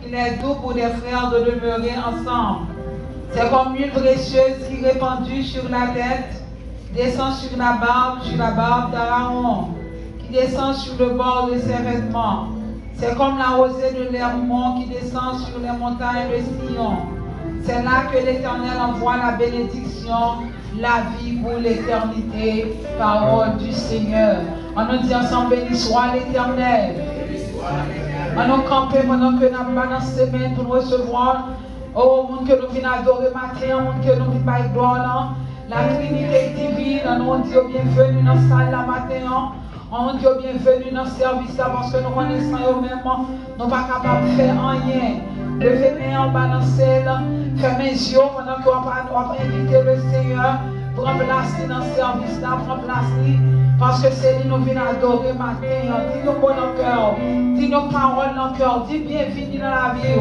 qu'il est doux pour des frères de demeurer ensemble. C'est comme l'huile précieuse qui répandue sur la tête, descend sur la barbe d'Aaron, qui descend sur le bord de ses vêtements. C'est comme la rosée de l'Hermon qui descend sur les montagnes de Sion. C'est là que l'Éternel envoie la bénédiction, la vie pour l'éternité, parole du Seigneur. On nous dit ensemble, béni soit l'Éternel. On nous campe pendant que nous avons dans cette semaine pour nous recevoir. Oh, monde que nous venons adorer matin, monde que nous venons par gloire, la Trinité divine, on nous dit bienvenue dans la salle la matin. On dit bienvenue dans le service parce que nous connaissons eux-mêmes, nous ne sommes pas capables de faire rien. Levez les mains en bas dans le ciel, fermez les yeux pendant qu'on va inviter le Seigneur pour remplacer dans le service là, pour remplacer. Parce que c'est lui nous venons adorer matin. Dis-nous bon dans le cœur, dis-nous paroles dans le cœur, dis bienvenue dans la vie,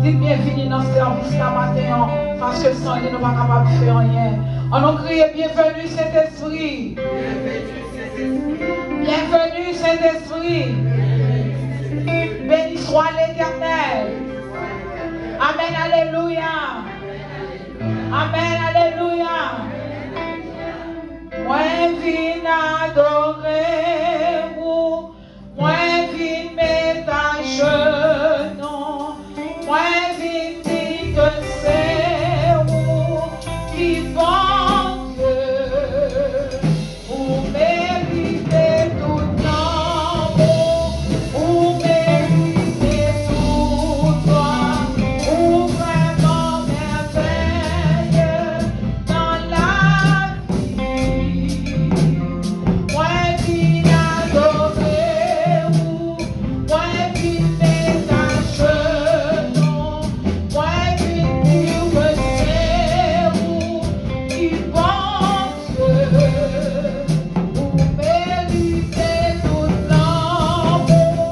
dis bienvenue dans le service là matin. Parce que sans lui nous ne sommes pas capables de faire rien. On nous crie bienvenue Saint-Esprit. Bienvenue Saint-Esprit. Béni soit l'Éternel. Amen, alléluia. Amen, alléluia. Moi viens adorer vous. Moi viens mettre à genoux. Moi viens dire que c'est vous qui bon Dieu. Vous méritez tout l'amour. Vous méritez tout droit. Vous vraiment merveilleux dans la vie. Moi qui adorer vous, moi qui mets à genoux, moi qui dire que c'est vous qui pense. Vous méritez tout l'amour,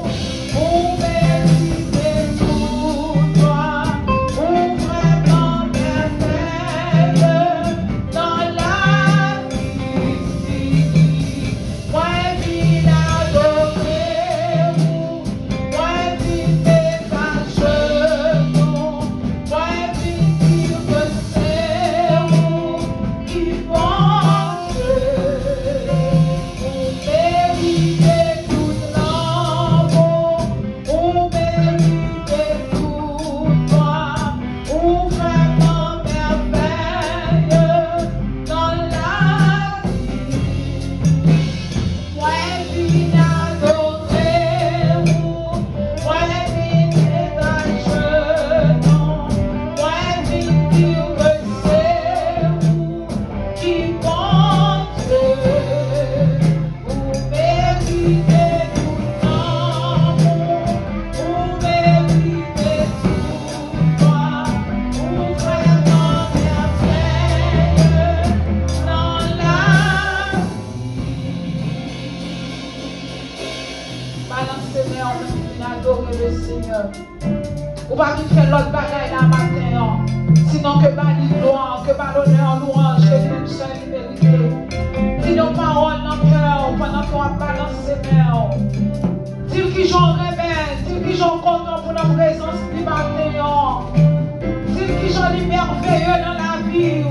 vous méritez tout droit, vous vraiment merveilleux dans la vie. Moi qui adorer vous, moi qui mets à genoux, moi qui dire que c'est vous qui pense. Vous méritez tout l'amour, vous méritez tout droit, vous vraiment merveilleux dans la vie. Moi qui adorer vous, moi qui mets à genoux, moi qui dire que c'est vous qui pense. Vous méritez tout l'amour, vous méritez tout droit, vous vraiment merveilleux dans la balancez les mains, on vient adorer le Seigneur. Ou pas qu'il fait l'autre bagaille là matin, sinon que par gloire, que par l'honneur, louange, que nous sommes mérités. Dis nos paroles dans le cœur pendant qu'on va balancer les mains. Dis qui j'en rebelle, dis qui j'en content pour notre présence du matin. Dis qui j'en est merveilleux dans la vie.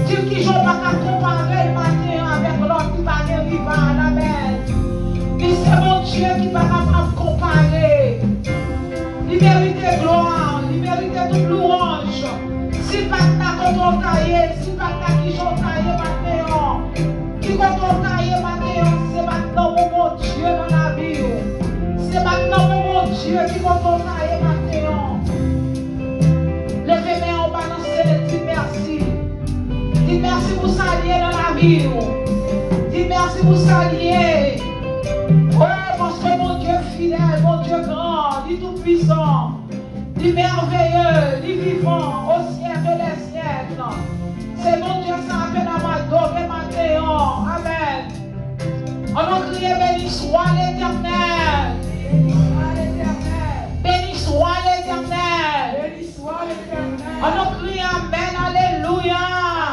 Dis qui j'en pas qu'à comparer le matin avec l'autre qui va arriver à la mer. Dis c'est mon Dieu qui va capable de comparer. Il mérite gloire, il mérite toute louange. Si pas ta contre le cahier, si pas ta qui j'en cahier matin. Qui contre le cahier matin, c'est maintenant mon Dieu dans la vie. C'est maintenant mon Dieu qui contre le cahier matin. Levez les mains en balancer, dis merci. Dis merci pour s'allier dans la vie. Dis merci pour s'allier. Oh, parce que mon Dieu fidèle, mon Dieu grand, dit tout puissant, dit merveilleux, dit vivant, au siècle des siècles. C'est mon Dieu, ça appelle à m'adorer matin. Amen. On a crié béni soit l'Éternel. Béni soit l'Éternel. Béni soit l'Éternel. On a crié amen, alléluia.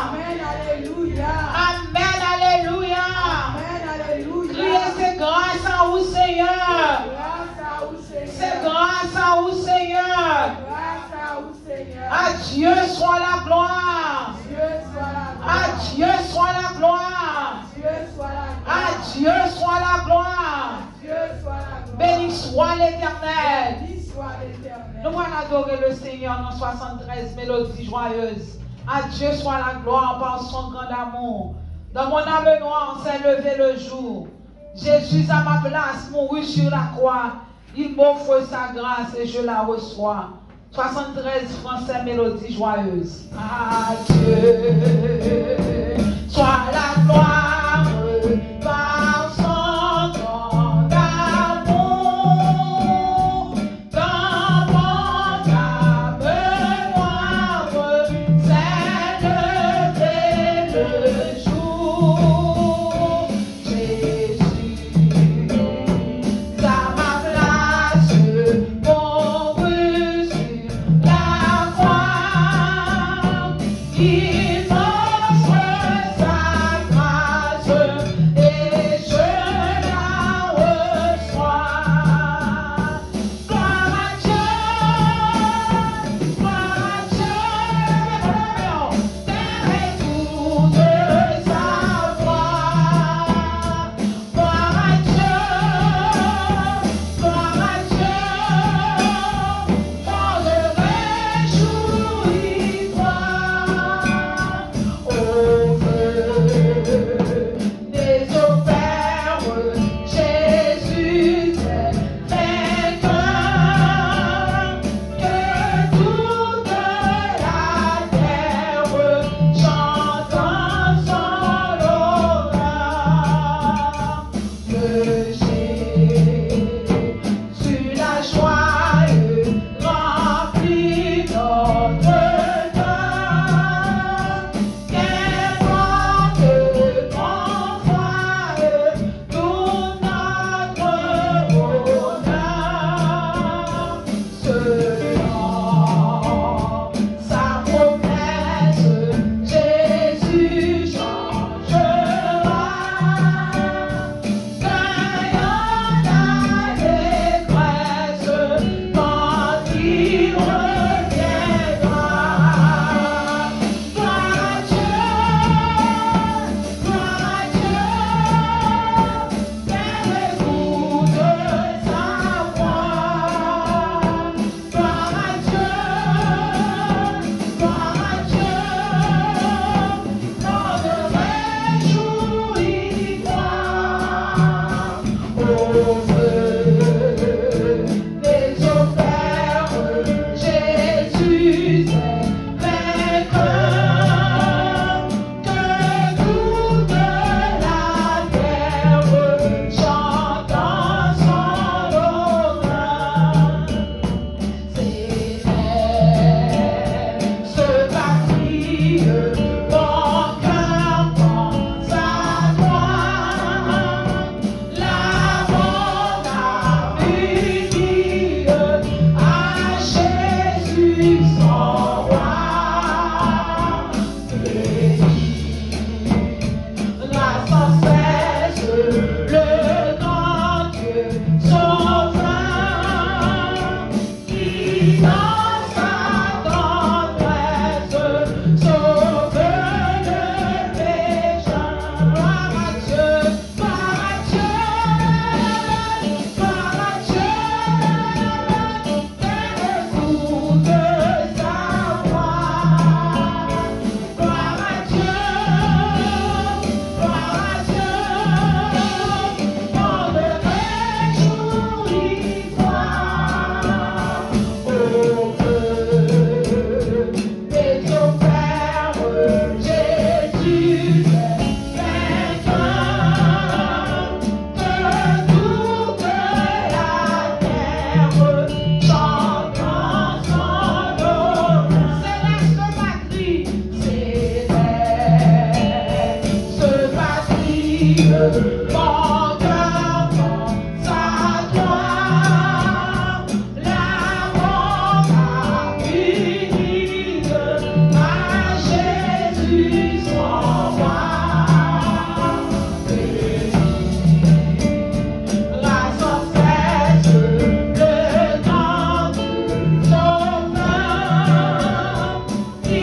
Amen, alléluia. Amen, alléluia. Amen, alléluia. Criez, c'est grâce à vous, Seigneur. Grâce à vous, Seigneur. C'est grâce à vous, Seigneur. soit la gloire. À Dieu soit la gloire. À Dieu soit la gloire. Béni soit l'Éternel. Nous allons adorer le Seigneur dans 73 mélodies joyeuses. À Dieu soit la gloire par son grand amour. Dans mon âme noire s'est levé le jour. Jésus à ma place mourut sur la croix. Il m'offre sa grâce et je la reçois. 73 français mélodies joyeuses. À Dieu soit la gloire par son grand amour. Dans mon âme noire s'est levé le jour. Jésus à ma place mourut sur la croix. Il m'offre sa grâce et je la reçois. Gloire à Dieu, terre et toute sa voix. Gloire à Dieu, on le réjouit, toi. Au feu des opères, Jésus est vainqueur. Que toute la terre chante son honneur. Que Jésus la joie remplit notre cœur. Qu'importe qu'on voie tout notre bonheur. Selon sa promesse, Jésus changera. Gagnant la détresse quand il reviendra. Gloire à Dieu, terre écoute sa voix. Gloire à Dieu, on le réjouit, toi. Au feu des opères, Jésus est vainqueur. Que toute la terre chante son honneur. Se patrie, mon cœur pense à toi. La âme unie à Jésus son roi. Là sans cesse le grand Dieu sauveur, qui dans sa tendresse sauve le pécheur. Gloire à Dieu, terre écoute sa voix. Gloire à Dieu, on le réjouit, toi. Au feu des opères, Jésus est vainqueur. Que toute la terre chante son honneur. Céleste patrie, mon cœur pense à toi. La mort unie à Jésus son roi. Là sans cesse le grand sauveur, qui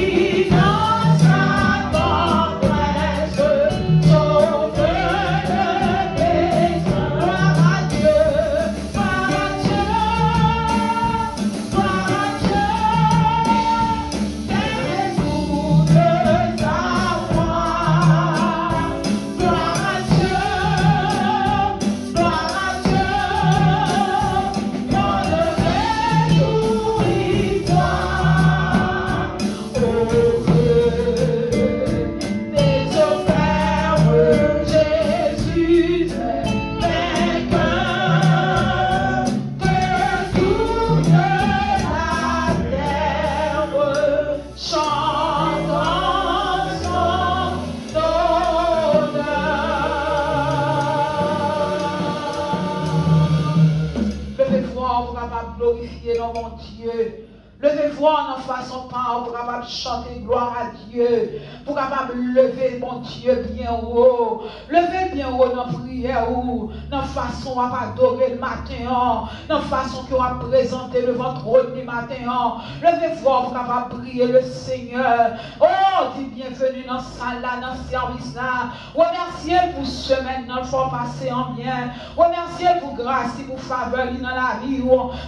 mon Dieu. Levez-vous en façon pas pour capable chanter gloire à Dieu. Pour capable lever mon Dieu bien haut. Levez bien haut dans la prière ou dans façon à adorer le matin. Dans façon qu'on va présenter le votre trône du matin. Levez-vous pour capable prier le Seigneur. Oh, dis bienvenue dans cette salle là, dans ce service là. Remerciez pour semaine dans le fort passé en bien. Remerciez pour grâce et pour faveur dans la vie.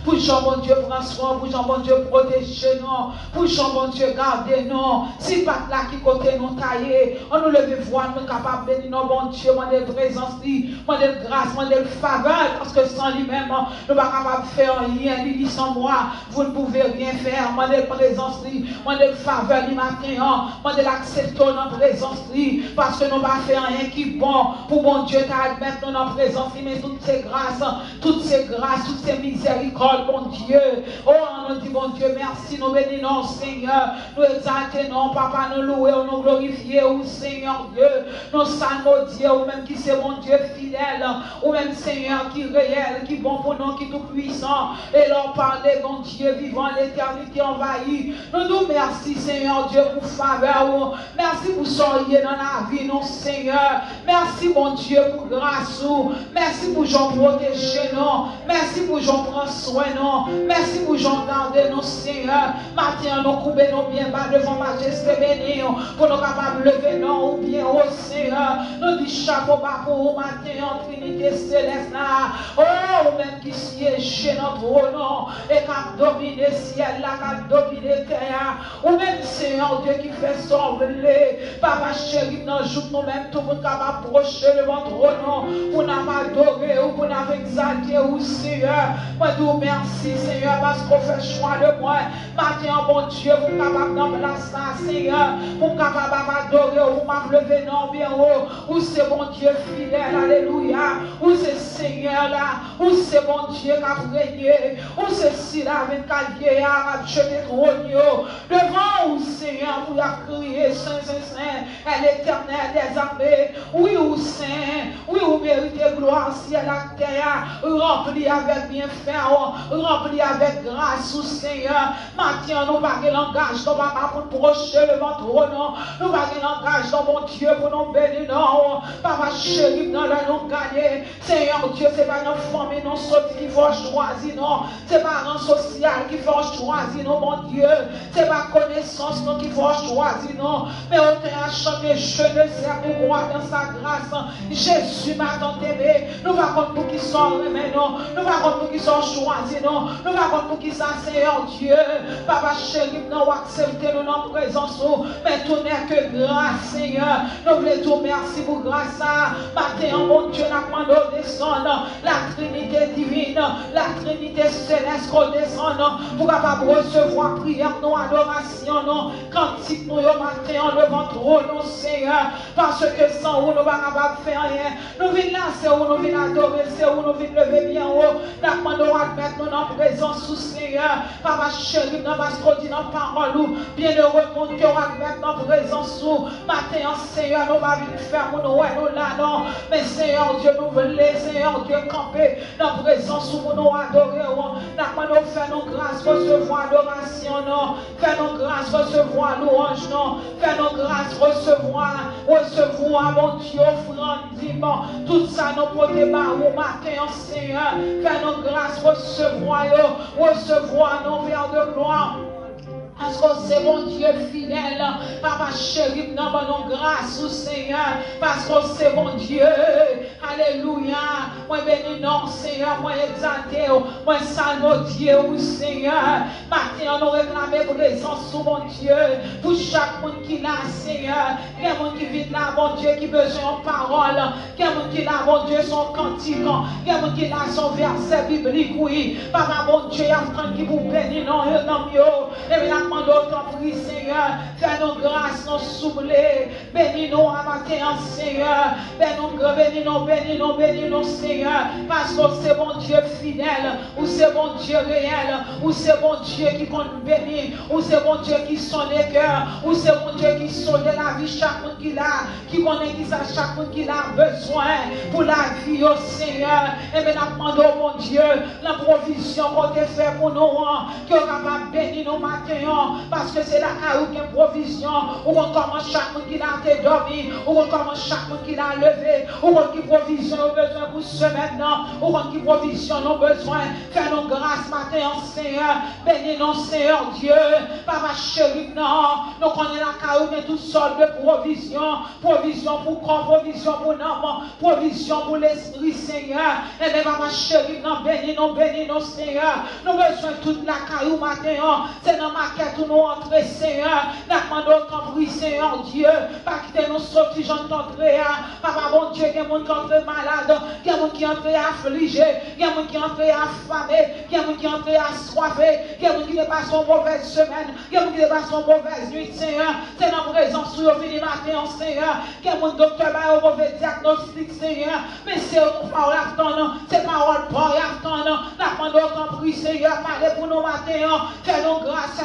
Pour Jean mon Dieu prend soin, pour Jean mon Dieu protéger nous, pour Jean mon Dieu garder nous. Si pas là qui côté nous tailler, on nous leve voir nous capables de bénir nos bon Dieu, moi de présence, moi de grâce, moi de faveur, parce que sans lui-même, nous ne sommes pas capables de faire rien, il dit sans moi, vous ne pouvez rien faire, moi de présence, moi de faveur du matin, moi de l'accepter dans présence, parce que nous ne pas faire rien qui est bon, pour mon Dieu t'admettre dans présence, mais toutes ces grâces, toutes ces miséricordes, mon Dieu, oh, on nous dit, mon Dieu, merci, nous bénissons, Seigneur, nous exaltons, Papa, nous louons, nous glorifions, Seigneur Dieu, nous saluons Dieu, ou même qui c'est mon Dieu fidèle, ou même Seigneur qui est réel, qui est bon pour nous, qui est tout puissant, et leur parler, mon Dieu, vivant l'éternité envahie. Nous nous merci, Seigneur Dieu, pour faveur, merci pour soyez dans la vie, non, Seigneur, merci, mon Dieu, pour grâce, merci pour Jean protéger, non, merci pour Jean prendre soin, non, merci pour Jean garder, non, Seigneur, matin, nous couper nos bien bas devant majesté béni, pour nous capables de lever, non, ou bien, oh, Seigneur, nous dit chapeau bas pour vous, matin, en Trinité céleste, là, oh, même qui siège dans notre nom, et qui a dominé le ciel, là, qui a dominé la terre, ou même, Seigneur Dieu, qui fait sortir, Papa chéri, dans le jour, nous-mêmes, tout le monde capable approcher de votre nom, pour nous adorer, ou pour nous exalter, ou Seigneur, moi, nous merci, Seigneur, parce qu'on fait choix de moi, matin, bon Dieu, vous capable d'en placer, Seigneur, vous capable d'adorer, vous m'enlever, non, bien haut, ou c'est bon Dieu fidèle, alléluia, ou c'est Seigneur là, ou c'est bon Dieu qui a régné, ou c'est si là, avec calvier, à jeter trône, devant, ou Seigneur, vous a crié, Saint, Saint, Saint, est l'éternel des armées, oui, ou Saint, oui, ou méritez gloire, ciel, la terre, rempli avec bienfait, rempli avec grâce, ou Seigneur, matin, nous pas de langage, nous pas pour procher le ventre, non, nous pas de langage, dans mon Dieu, pour nous bénir, non, Papa chéri, dans la nous gagner, Seigneur Dieu, c'est pas nos familles, nos sorties qui vont choisir, non, c'est pas un social qui vont choisir, non, mon Dieu, c'est pas connaissance, non, qui vont choisir, non, mais on t'a chanté, je ne sais pourquoi, dans sa grâce, Jésus m'a tant aimé, nous va contre pour qui sont aimés, non, nous va contre pour qui sont choisis, non, nous va contre pour qui sont, Seigneur Dieu, Papa chéri, nous accepter nous dans présence, mais tout n'est que grâce, Seigneur, nous voulons tout merci pour grâce, matin, mon Dieu, n'a pas de descendre, la Trinité divine, la Trinité céleste, qu'on descende, pour capable recevoir prière, nos adoration, non, cantique, nous, matin, devant trône, non, Seigneur, parce que sans vous, nous ne sommes pas capables de faire rien, nous venons là, c'est où nous venons adorer, c'est où nous venons lever bien haut, n'a pas de admettre nous dans présence, sous Seigneur, Papa chéri, dans ma scrodie, dans parole, bien heureux, mon Dieu, admettre dans présence, sous, matin, Seigneur, nous va venir faire, nous, nous là, non, mais Seigneur Dieu, nous voulons, Seigneur Dieu, camper dans présence, sous, nous adorer, n'a pas de faire nos grâces, recevoir adoration, non, faire nos grâces, recevoir louange, non, faire nos grâces, recevoir, mon Dieu, offrande, dimanche, tout ça, nous pouvons au matin, Seigneur, faire nos grâces, recevoir nos verres de gloire. Parce que c'est mon Dieu fidèle, Papa chéri, nous avons grâce au Seigneur, parce que c'est mon Dieu, alléluia, moi béni non Seigneur, moi exalté, moi salve Dieu au Seigneur, matin nous réclamons présence sur mon Dieu, pour chaque monde qui l'a Seigneur, il y a monde qui vit là, mon Dieu, qui besoin de parole, il y a monde qui l'a, mon Dieu, son cantique, il y a monde qui l'a son verset biblique, oui, Papa mon Dieu, il y a un qui vous bénit, non, et bien, d'autres prix, Seigneur, fais nos grâces, nos soublés, bénis-nous à matin, Seigneur. Bénis-nous, Seigneur. Parce que c'est bon Dieu fidèle, ou c'est bon Dieu réel, ou c'est bon Dieu qui compte bénir, ou c'est bon Dieu qui sonne les cœurs, ou c'est bon Dieu qui sonne la vie, chaque monde qui l'a, qui connaît qui ça, chaque monde qui a besoin pour la vie, au Seigneur. Et bien, nous demandons, mon Dieu, la provision qu'on a fait pour nous, qui est capable de bénir nos matins, parce que c'est là où il y a une provision, où on commence chaque monde qui a dormi, où on commence chaque monde qui a levé, où on qui provision nos besoins pour ce maintenant, où on qui provision nos besoins. Fais-nous grâce matin, Seigneur. Bénis-nous, Seigneur Dieu. Papa chéri, non. Nous connaissons la caillou de toutes sortes de provisions. Provision pour corps, provision pour l'âme, provision pour l'esprit, Seigneur. Et bien, Papa chéri, non, bénis-nous, Seigneur. Nous avons besoin de toute la caillou matin. C'est dans ma quête où nous entrons, Seigneur. Nous demandons ton bruit, Seigneur Dieu. Pas quitter nous sortir, j'en t'entrer. Papa, bon Dieu, il y a des gens qui entrent malades, il y a des gens qui entrent affligés, il y a des gens qui entrent affamés, il y a des gens qui entrent assoiffés, il y a des gens qui dépassent une mauvaise semaine, il y a des gens qui dépassent une mauvaise nuit, Seigneur. C'est dans la présence où vous venez matin, Seigneur. Il y a des docteurs qui ont un mauvais diagnostic, Seigneur. Mais c'est une parole à attendre, c'est parole pour attendre. Nous demandons ton prix, Seigneur, parlez pour nous matin. Fais-nous grâce,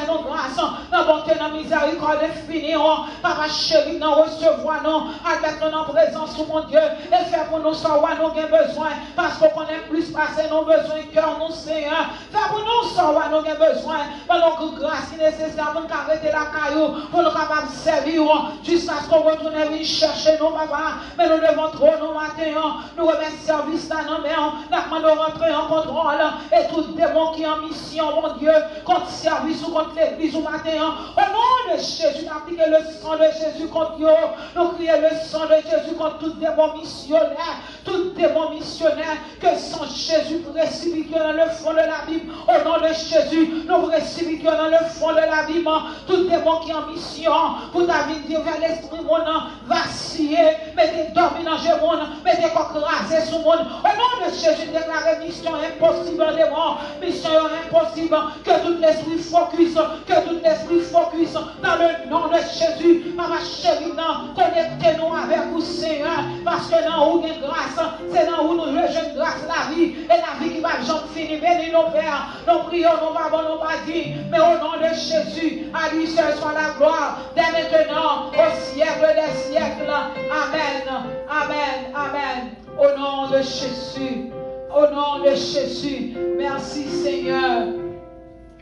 dans bonté, dans miséricorde infinie. Papa chéri, nous recevoir, nous, avec nous en présence, mon Dieu, et faire pour nous savoir nous avons besoin, parce qu'on connaît plus passer nos besoins que nous, Seigneur. Faire pour nous savoir nous avons besoin, par notre grâce nécessaire pour nous arrêter la caillou, pour nous capables de servir, jusqu'à ce qu'on retourne venir chercher nos papa. Mais nous devons trop nous matin, nous remettre service dans nos mains, nous demandons rentrer en contrôle, et tout démon qui est en mission, mon Dieu, contre service ou contre l'église ou matin, au nom de Jésus, nous appliquons le sang de Jésus contre eux, nous crions le sang de Jésus contre tout démon missionnaire, tout démon missionnaire, que sans Jésus précipite dans le fond de l'abîme, au nom de Jésus, nous précipitons dans le fond de l'abîme, tout démon qui est en mission, pour ta vie dire vers l'esprit mon vaciller, mettez dormi dans le monde, mettez crasé sur le monde, au nom de Jésus, déclarez mission impossible démon, mission impossible, que tout l'esprit focus dans le nom de Jésus, ma chérie, connectez-nous avec vous, Seigneur, parce que dans où il y a grâce, c'est dans où nous rejetons grâce la vie, et la vie qui va jamais finir. Bénis nos pères, nos prions, nos mamans, nos badis, mais au nom de Jésus, à lui seul soit la gloire, dès maintenant, au siècle des siècles. Amen, amen, amen. Au nom de Jésus, au nom de Jésus. Merci Seigneur.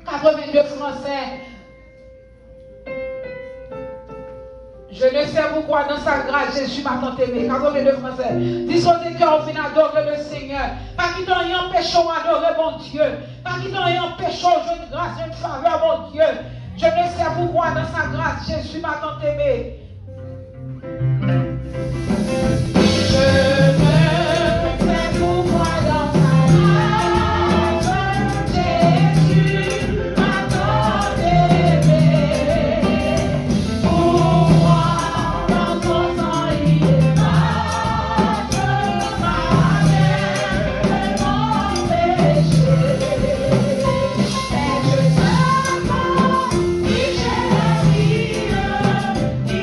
82 Français. Je ne sais pourquoi dans sa grâce Jésus m'a tant aimé. 82 Français. Disposez cœur au final adorer le Seigneur. Pas qu'il t'en y empêche d'adorer mon Dieu. Pas qu'il t'en y empêche de grâce, de faveur mon Dieu. Je ne sais pourquoi dans sa grâce Jésus m'a tant aimé. Il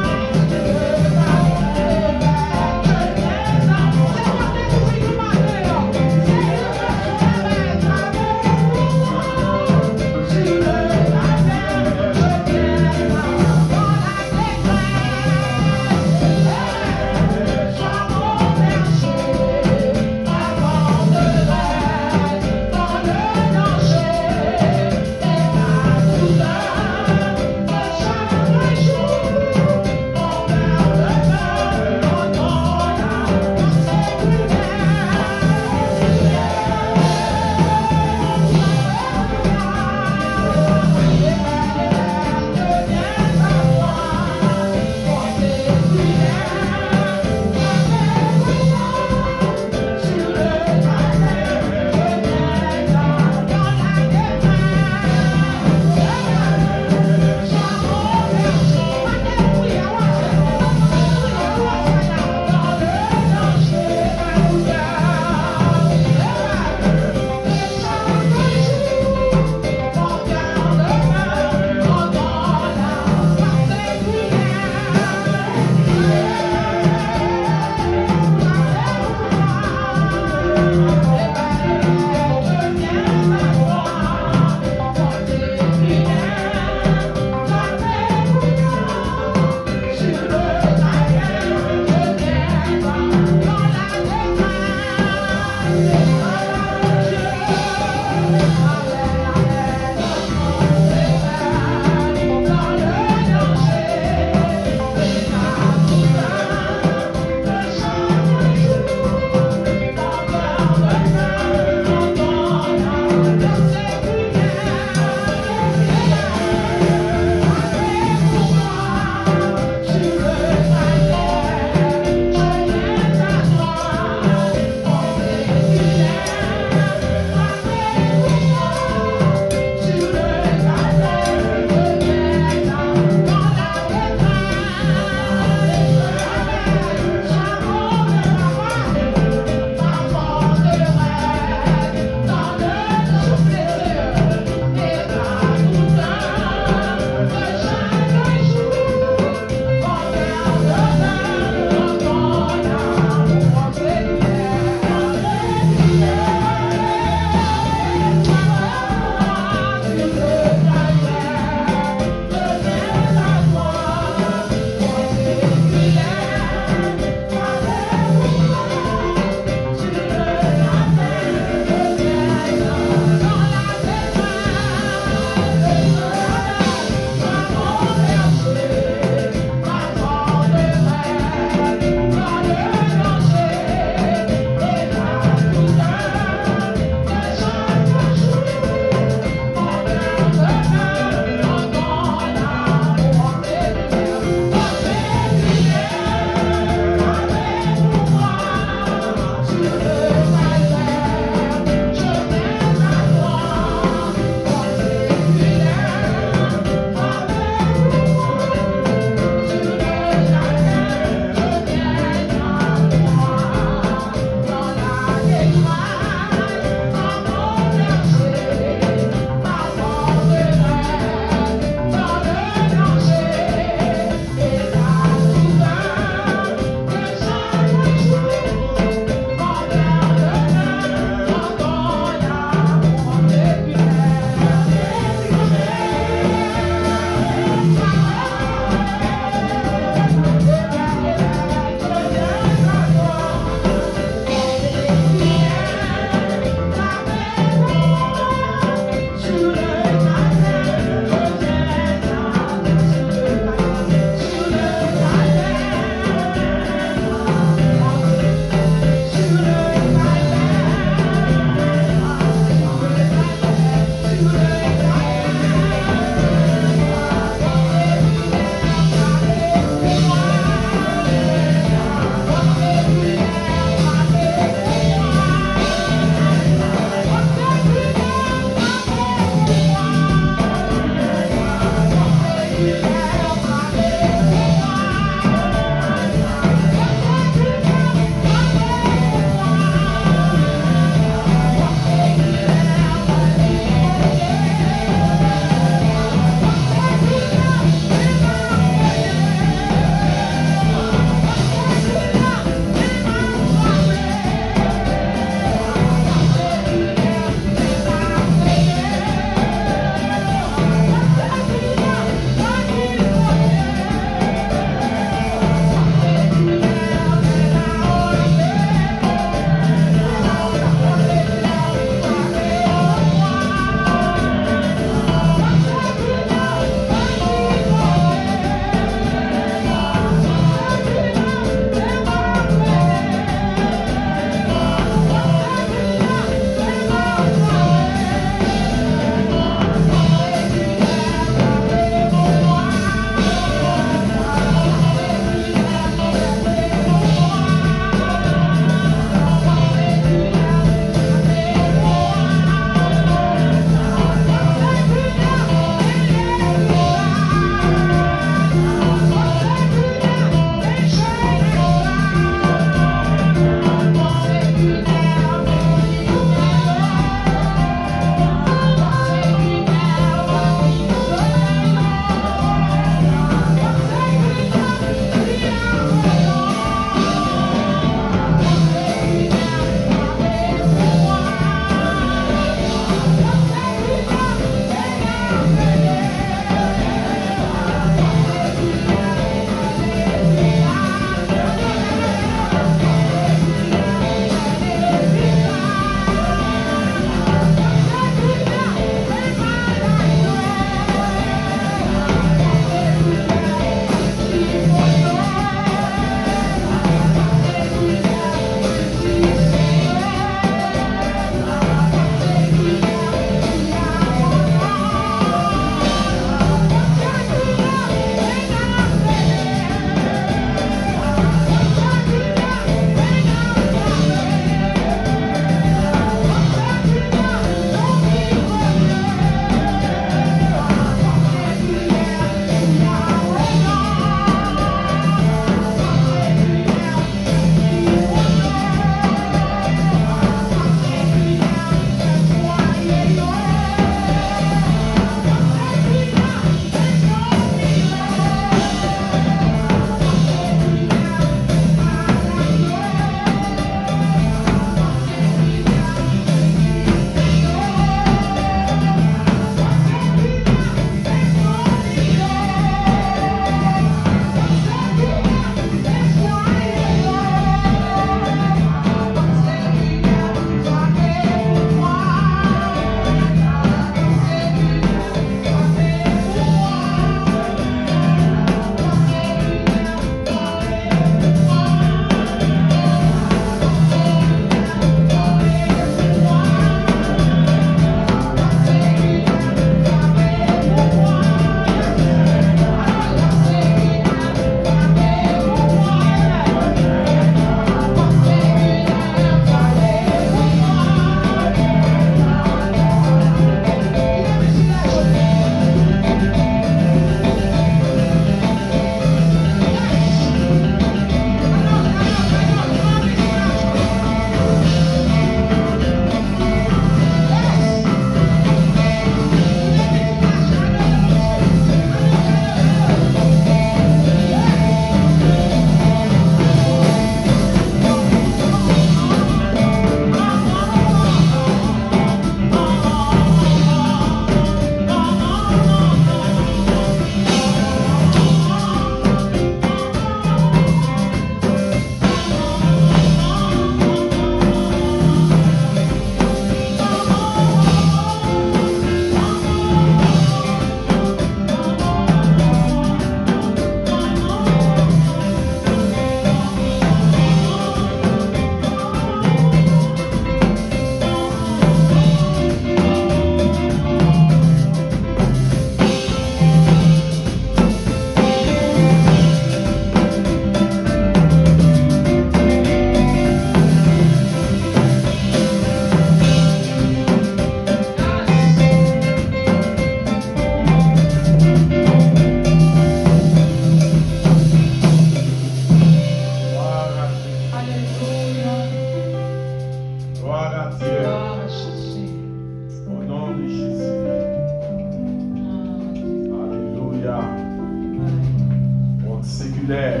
séculaire.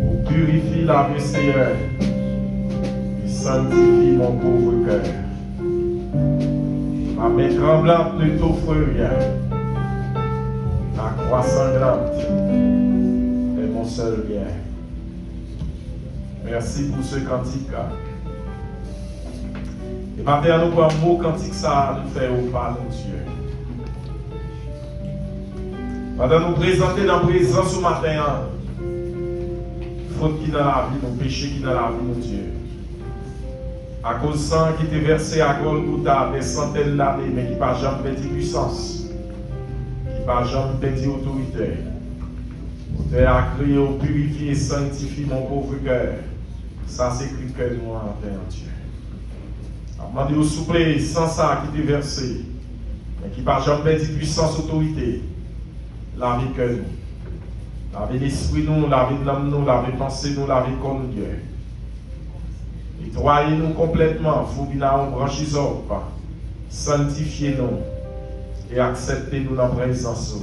Vous purifiez la vie, Seigneur, et sanctifie mon pauvre cœur. Ma main tremblante ne t'offre rien. La croix sanglante est mon seul bien. Merci pour ce cantique. Et maintenant, nous prenons un mot cantique, ça nous fait au pas, mon Dieu. Maintenant, nous présenter dans la présence au matin, faute qui dans la vie, nos péchés qui dans la vie, mon Dieu. À cause du sang qui était versé à Golgotha des centaines d'années, mais qui n'a pas jamais perdu puissance, qui n'a pas jamais perdu autorité. Tu as crié au purifier et sanctifier mon pauvre cœur. Ça, c'est écrit que nous en Dieu. Demandez au souple sans ça qui était versé, mais qui n'a pas jamais perdu puissance, autorité. La vie que nous. La vie d'esprit nous, la vie de l'âme nous, la vie de pensée nous, la vie comme Dieu. Nettoyez-nous complètement, vous venez en branchissant, sanctifiez-nous et acceptez-nous dans la présence.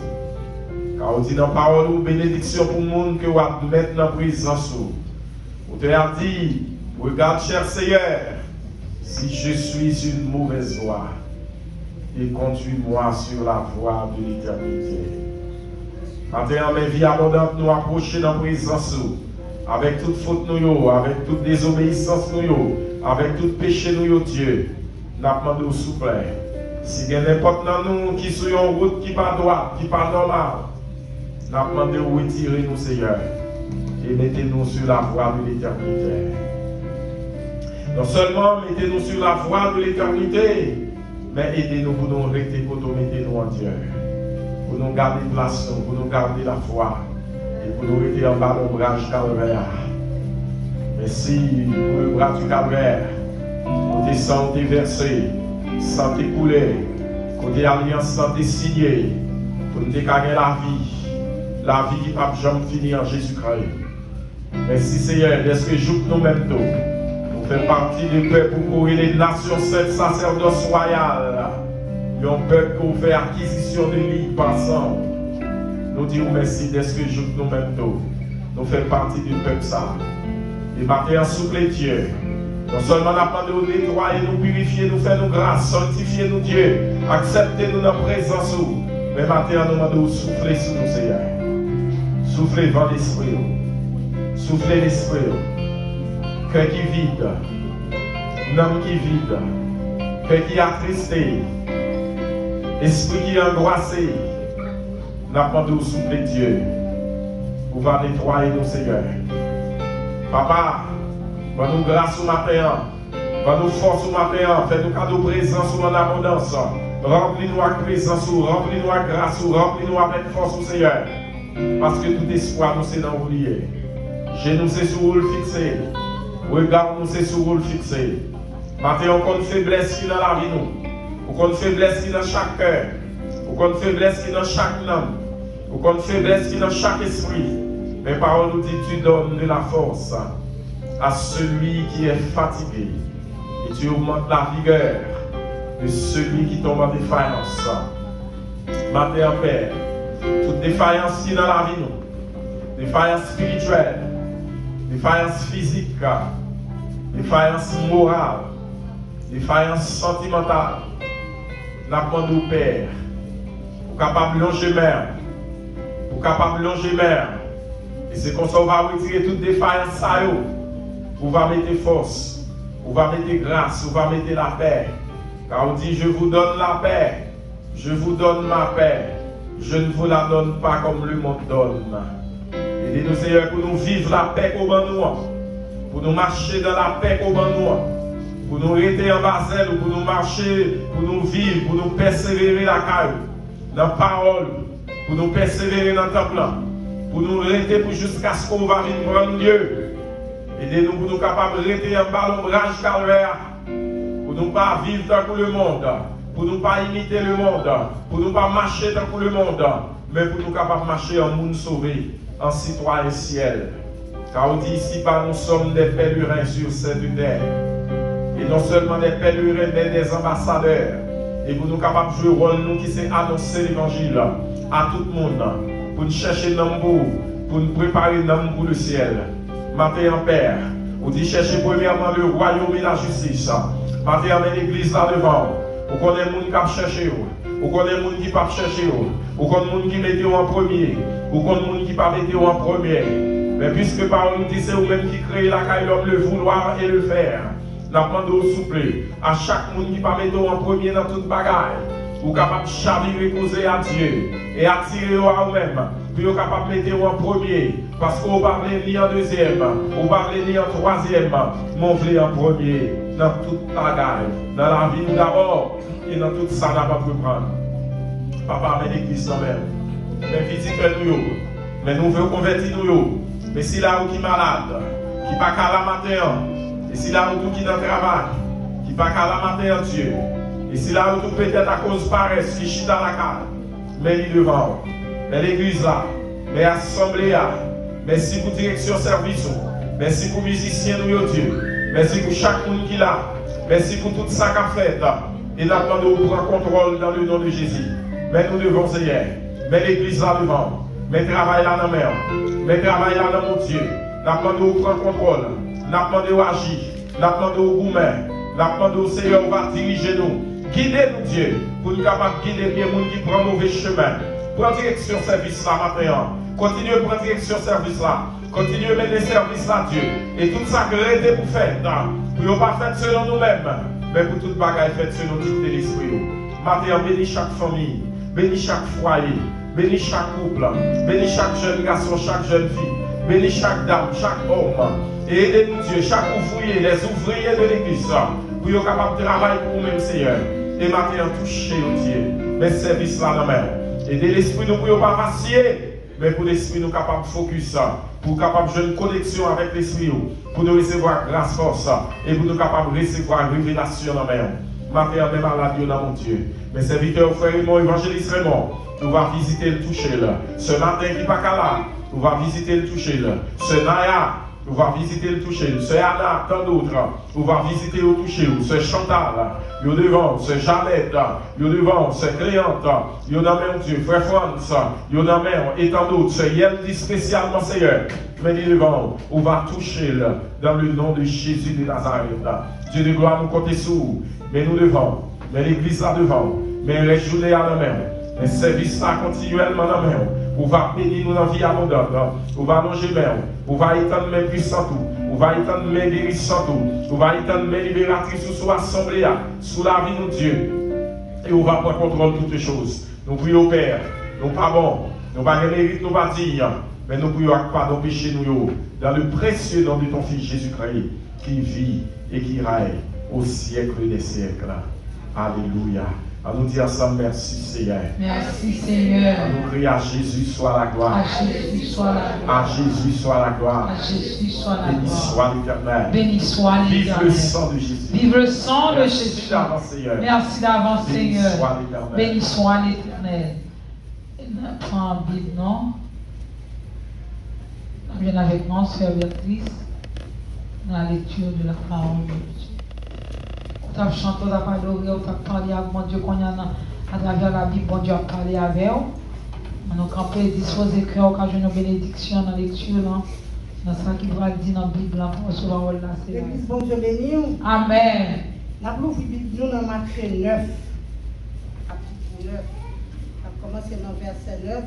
Car on dit dans la parole ou bénédiction pour le monde que vous mettez dans la présence. On te a dit, regarde cher Seigneur, si je suis une mauvaise voie, et conduis-moi sur la voie de l'éternité. Maintenant, mes vies abondantes nous approcher dans la présence. Avec toute faute nous, avec toute désobéissance nous, avec tout péché nous, Dieu, nous demandons au souple. Si il y a n'importe nous qui sont en route qui pas droite, qui pas normale, nous demandons de retirer nous, Seigneur, et mettez-nous sur la voie de l'éternité. Non seulement mettez-nous sur la voie de l'éternité, mais aidez-nous pour nous arrêter, pour nous mettre nous en Dieu, pour nous garder place, pour nous garder la foi. Et pour nous rester en bas de l'ombrage calvaire. Merci pour le bras du calvaire. Côté santé versé, santé coulée, côté alliance santé signée, pour nous décarrer la vie qui ne peut jamais finir en Jésus-Christ. Merci Seigneur, est-ce que joue nous-mêmes tout? Nous faisons partie du peuple pour les nations saintes, sacerdoce royal. Et un peuple qui fait acquisition de l'île par sang. Nous disons merci d'être que nous-mêmes tous. Nous faisons partie du peuple ça. Et maintenant, souple Dieu. Non seulement nous appelons nous nettoyer, nous purifier, nous faire nous grâce, sanctifier nous Dieu, accepter-nous dans la présence. Mais maintenant, nous demandons de souffler sur nous, Seigneur. Souffler vent l'esprit. Souffler l'esprit. Cœur qui vide. L'âme qui vide. Cœur qui attristé. Esprit qui angoissé. Nous demandons de souffler Dieu. Pour va nettoyer nous, Seigneur. Papa, va-nous grâce au matin. Va-nous force au matin. Fais-nous cadeau présence ou en abondance. Remplis-nous avec présence ou remplis-nous avec grâce ou remplis-nous avec force au Seigneur. Parce que tout espoir nous c'est dans l'oublier. Genoux c'est sur le fixé. Regarde nous c'est sur le fixé. Matin on compte faiblesse qui dans la vie nous. On compte faiblesse qui dans chaque cœur. On compte faiblesse qui dans chaque âme. On compte faiblesse qui dans chaque esprit. Mais parole nous dit tu donnes de la force à celui qui est fatigué. Et tu augmentes la vigueur de celui qui tombe en défaillance. Matin Père, toute défaillance qui est dans la vie nous, défaillance spirituelle, défaillance physique, défaillance morale, défaillance sentimentale, nous demandons au Père, pour capable de longer mer, pour capable de longer mer, et c'est comme ça qu'on va retirer toute défaillance ça yo, pour va mettre force, pour va mettre grâce, pour va mettre la paix, car on dit je vous donne la paix, je vous donne ma paix, je ne vous la donne pas comme le monde donne. Aidez-nous Seigneur pour nous vivre la paix au ban nous, pour nous marcher dans la paix au ban nous, pour nous rester en basel, pour nous marcher, pour nous vivre, pour nous persévérer la caille, dans la parole, pour nous persévérer dans le temple, pour nous rester jusqu'à ce qu'on va venir prendre Dieu. Aidez-nous pour nous capables de rester en bas l'ombrage calvaire, pour nous pas vivre tant que le monde, pour nous pas imiter le monde, pour nous pas marcher tant que le monde, mais pour nous capables de marcher en monde sauvé, en citoyen ciel. Car on dit ici, nous sommes des pèlerins sur cette terre. Et non seulement des pèlerins, mais des ambassadeurs. Et pour nous capables de jouer le rôle, nous qui c'est annoncer l'évangile à tout le monde. pour nous chercher l'amour, pour nous préparer l'amour pour le ciel. Matin en Père, vous dites chercher premièrement le royaume et la justice. Matin amène l'église là devant. Vous connaissez les gens qui cherchent. Vous connaissez les gens qui ne pas chercher. Vous connaissez les gens qui mettent en premier. Vous connaissez les gens qui ne pas mettre en premier. Mais puisque par nous dit c'est vous-même qui créez la caille l'homme, le vouloir et le faire. Nous demandons au souple à chaque monde qui ne pas mettre en premier dans toute bagaille. Vous êtes capable de chavirer, causer à Dieu et attirer à vous-même. Puis vous êtes capable de mettre en premier. Parce que vous ne parlez ni en deuxième, vous ne parlez ni en troisième. Mon voulez en premier dans toute bagaille. Dans la vie d'abord et dans tout ça, nous ne pouvons pas prendre. Papa, mais l'église quand même. Mais visitez-nous. Mais nous voulons convertir nous. Mais si là où qui est malade, qui n'est pas qu'à la matin, et si là où qui est dans le travail, qui n'est pas qu'à la matin, Dieu, et si là où tout peut-être à cause paresse, qui chie dans la carte, mais il devant, mais l'église là, mais l'assemblée là, merci pour direction service, merci pour musiciens nous, Dieu, merci pour chaque monde qui est là, merci pour tout ça qu'a fait, et nous demandons de prendre contrôle dans le nom de Jésus. Mais nous devons Seigneur, mais l'église là devant, mais travail là dans la mer, mais travail là dans mon Dieu, nous demandons de prendre contrôle, nous demandons d'agir, nous demandons de goumer, nous demandons au Seigneur va diriger nous. Guidez-nous, Dieu, pour nous capables de guider les gens qui prennent mauvais chemin. Prends direction service là maintenant. Continuez à prendre direction service là. Continuez à mener service là, Dieu. Et tout ça que l'aide pour faire, pour ne pas faire selon nous-mêmes, mais pour toute bagaille faite selon le de l'esprit. Maintenant, bénis chaque famille, bénis chaque foyer, bénis chaque couple, bénis chaque jeune garçon, chaque jeune fille, bénis chaque dame, chaque homme. Et aidez-nous, Dieu, chaque ouvrier, les ouvriers de l'église, pour être capable de travailler pour nous-mêmes, Seigneur. Et maintenant, toucher au Dieu, mes services là dans la main. Aider l'esprit nous pour ne pas vaciller, mais pour l'esprit nous capable de focus, pour capable de jouer une connexion avec l'esprit, pour nous recevoir grâce, force, et pour nous capable de recevoir révélation dans la main. Maintenant, même à la Dieu dans mon Dieu. Mes serviteurs, frères et mon évangéliste Raymond, nous va visiter le toucher là. Ce matin qui n'est pas là, nous va visiter le toucher là. Ce Naya, nous va visiter le toucher. Ce Anna, tant d'autres, nous va visiter le toucher. Ce Chantal, nous devant, ce Jeannette, nous devant, ce Cléante, nous devant Dieu, frère France, nous devant, et tant d'autres, ce Yeldi spécialement Seigneur. Mais nous devant, on va toucher dans le nom de Jésus de Nazareth. Dieu de gloire nous compte sous, mais nous devant, mais l'église là devant, mais les journées à la main, les services là continuellement à la main. On va bénir nous dans la vie abondante. On va allonger main. On va étendre mes puissants tout. On va étendre mes guérissants tout. On va étendre mes libératrices sous l'assemblée, sous la vie de Dieu. Et on va prendre contrôle de toutes les choses. Nous prions au Père. Nous pas bon. Nous pas mérite, nous pas dire. Mais nous prions pas nos péchés nous. Dans le précieux nom de ton Fils Jésus-Christ, qui vit et qui règne au siècle des siècles. Alléluia. À nous dire ensemble, merci Seigneur. Merci Seigneur. À nous crier à Jésus soit la gloire. À Jésus soit la gloire. À Jésus soit la gloire. À Jésus soit la Béni gloire. soit l'Éternel. Béni soit Vive le l'Éternel. sang de Jésus. Vive le sang de Merci Jésus. d'avance, Seigneur. Merci d'avance, Béni Seigneur. soit l'Éternel. Béni soit l'Éternel. On prend la Bible, non? On vient avec nous, Sœur Béatrice, dans la lecture de la parole de Dieu. On t'a chanté, on t'a adoré, on t'a parlé avec mon Dieu qu'on y a à travers la Bible, bon Dieu a parlé avec vous. On a campé, disposé cœur, quand j'ai une bénédiction dans la lecture, là. Dans ça qui va dire dans la Bible, là, pour recevoir la c'est L'église, bon Dieu béni. Amen. Nous avons nous dans Matthieu 9, chapitre 9. On a commencé dans le verset 9,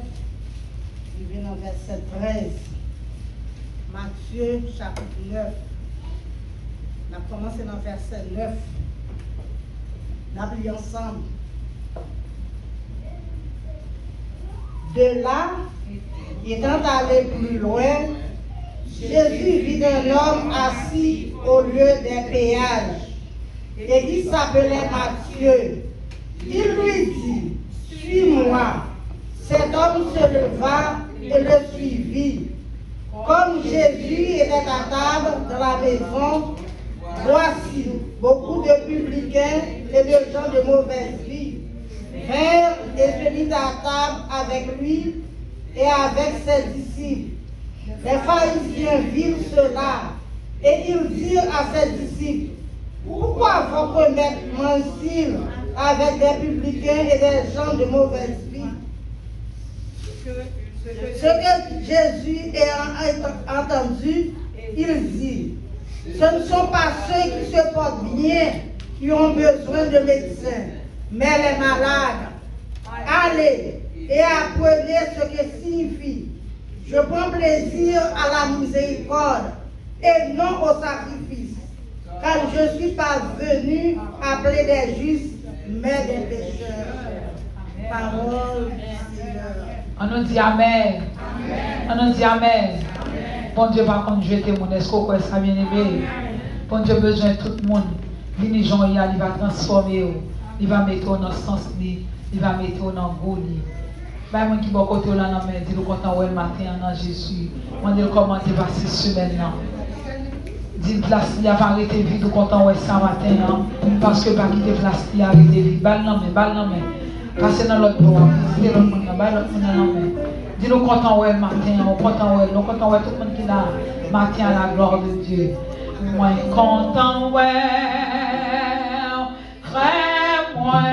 il vient dans le verset 13. Matthieu, chapitre 9. On a commencé dans le verset 9. On a lu ensemble. De là, étant allé plus loin, Jésus vit un homme assis au lieu des péages et qui s'appelait Matthieu. Il lui dit, suis-moi. Cet homme se leva et le suivit. Comme Jésus était à table dans la maison, voici, beaucoup de publicains et de gens de mauvaise vie vinrent et se mirent à table avec lui et avec ses disciples. Les pharisiens virent cela et ils dirent à ses disciples, pourquoi votre maître mange-t-il avec des publicains et des gens de mauvaise vie? Ce que Jésus a entendu, il dit, ce ne sont pas ceux qui se portent bien qui ont besoin de médecins, mais les malades. Allez et apprenez ce que signifie. Je prends plaisir à la miséricorde et non au sacrifice, car je ne suis pas venu appeler des justes, mais des pécheurs. Parole du Seigneur. On nous dit Amen. On nous dit Amen. Bon Dieu va conduire mon est-ce qu'on croit ça bien aimé? Bon Dieu besoin de tout le monde. Vini Jean il va transformer, il va mettre dans le sens, il va mettre dans le goût. Bah moi qui bon côté là dans main, dis-le content le matin en Jésus. On dit comment tu vas cette semaine là. Dis place il va arrêter vite content ouais ça matin parce que pas quitter place il arrêter vite. Balle non mais. Passer dans l'autre bois, visiter l'autre monde, balle l'autre monde dans main. Dis-le content ouais le matin, on content ouais tout le monde qui là matin à la gloire de Dieu. Moi content ouais frère moi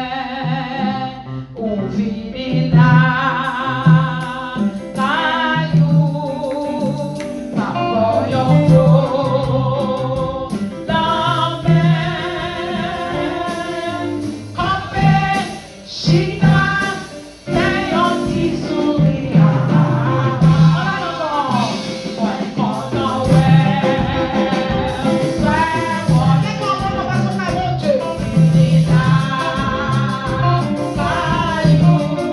ou vini là caillou pas yo la mer campé china d'ayon qui sourit Caillou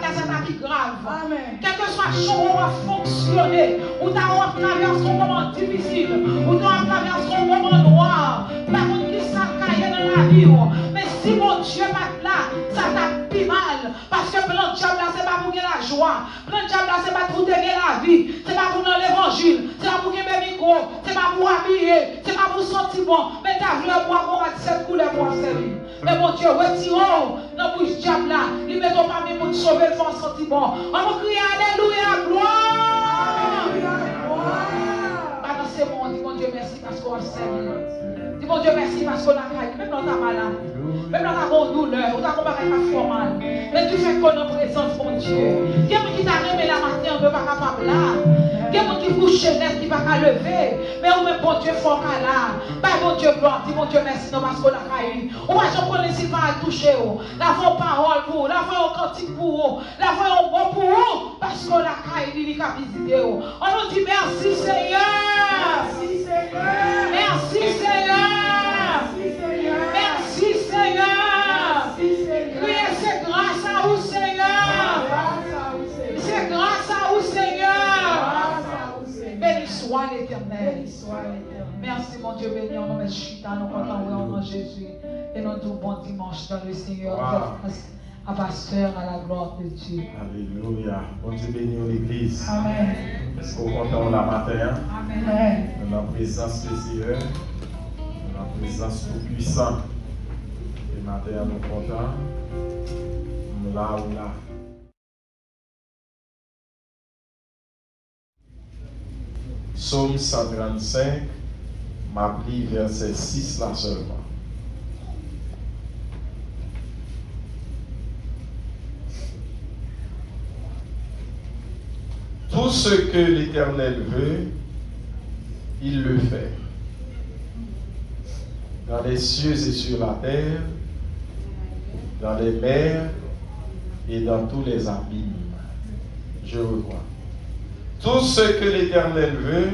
là, c'est pas qui grave. Quel que soit le choix où on va fonctionner, où tu as traversé un moment difficile, où tu as traversé un moment noir, par contre, qui s'est caillé dans la vie. Mais si mon Dieu pas là, ça t'a pris mal. Parce que plan de diable là, c'est pas pour gagner la joie. Plan de diable là, c'est pas pour gagner la vie. C'est pas pour dans l'évangile. C'est pas pour gagner mes micros. C'est pas pour habiller. C'est pas pour sentir bon. Mais t'as vu boire qu'on a 7 couleurs pour servir. Mais mon Dieu, retirons dans bouche diable là. Lui mettons parmi pour sauver le fort sentiment. On va crier Alléluia, gloire. Maintenant c'est bon, dis mon Dieu merci parce qu'on a servi. Dis mon Dieu merci parce qu'on a caillé. Même dans ta malade. Même dans ta bonne douleur. Ou ta comparaison pas fort mal. Mais tu fais qu'on est en présence, mon Dieu. Il y a qui t'a remis la matin, on ne peut pas capable là. Il y a qui couche net, qui ne va pas lever. Mais on met bon Dieu fort là. Bah mon Dieu gloire, dis mon Dieu merci, non parce qu'on a caillé. On va jamais connaître s'il va toucher. La voix parole pour vous, la voix cantique pour vous, la voix bon pour vous. Parce qu'on a caillé, il a visité. On nous dit merci Seigneur. Merci Seigneur. Merci Seigneur. Merci Seigneur. Priez, c'est grâce à vous Seigneur. C'est grâce à vous Seigneur. Béni soit l'Éternel. Merci mon Dieu, béni en nom de Chita, nous comptons au nom de Jésus. Et nous tout bon dimanche dans le Seigneur. À pasteur, à la gloire de Dieu. Alléluia. Bon Dieu béni l'église. Amen. Est-ce qu'on compte la matin? Amen. Dans la présence de Seigneur, dans la présence tout puissant. Et matin, nous comptons. Là ou là. Psaume 135, m'appli verset 6 là seulement. Tout ce que l'Éternel veut, il le fait. Dans les cieux et sur la terre, dans les mers et dans tous les abîmes. Je revois. Tout ce que l'Éternel veut,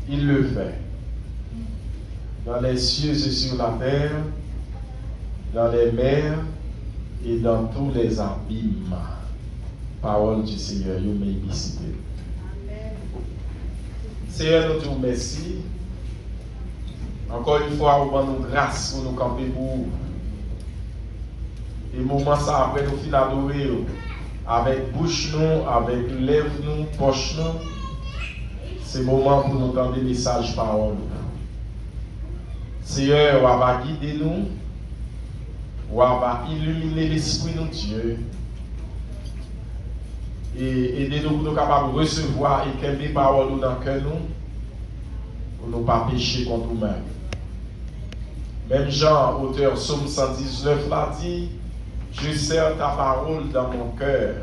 il le fait. Dans les cieux et sur la terre, dans les mers et dans tous les abîmes. Parole du Seigneur, you may be seated. Seigneur, nous te remercions. Encore une fois, nous avons grâce pour nous camper pour vous. Et moment ça, après nous finissons d'adorer, avec bouche nous, avec lèvres nous, poche nous, c'est le moment pour nous entendre des messages parole. Seigneur, on va guider nous, on va illuminer l'esprit de Dieu. Et aider-nous pour nous capables de recevoir et qu'elle des paroles dans le cœur nous, pour ne pas pécher contre nous-mêmes. Même Jean, auteur Psaume 119, l'a dit, je serre ta parole dans mon cœur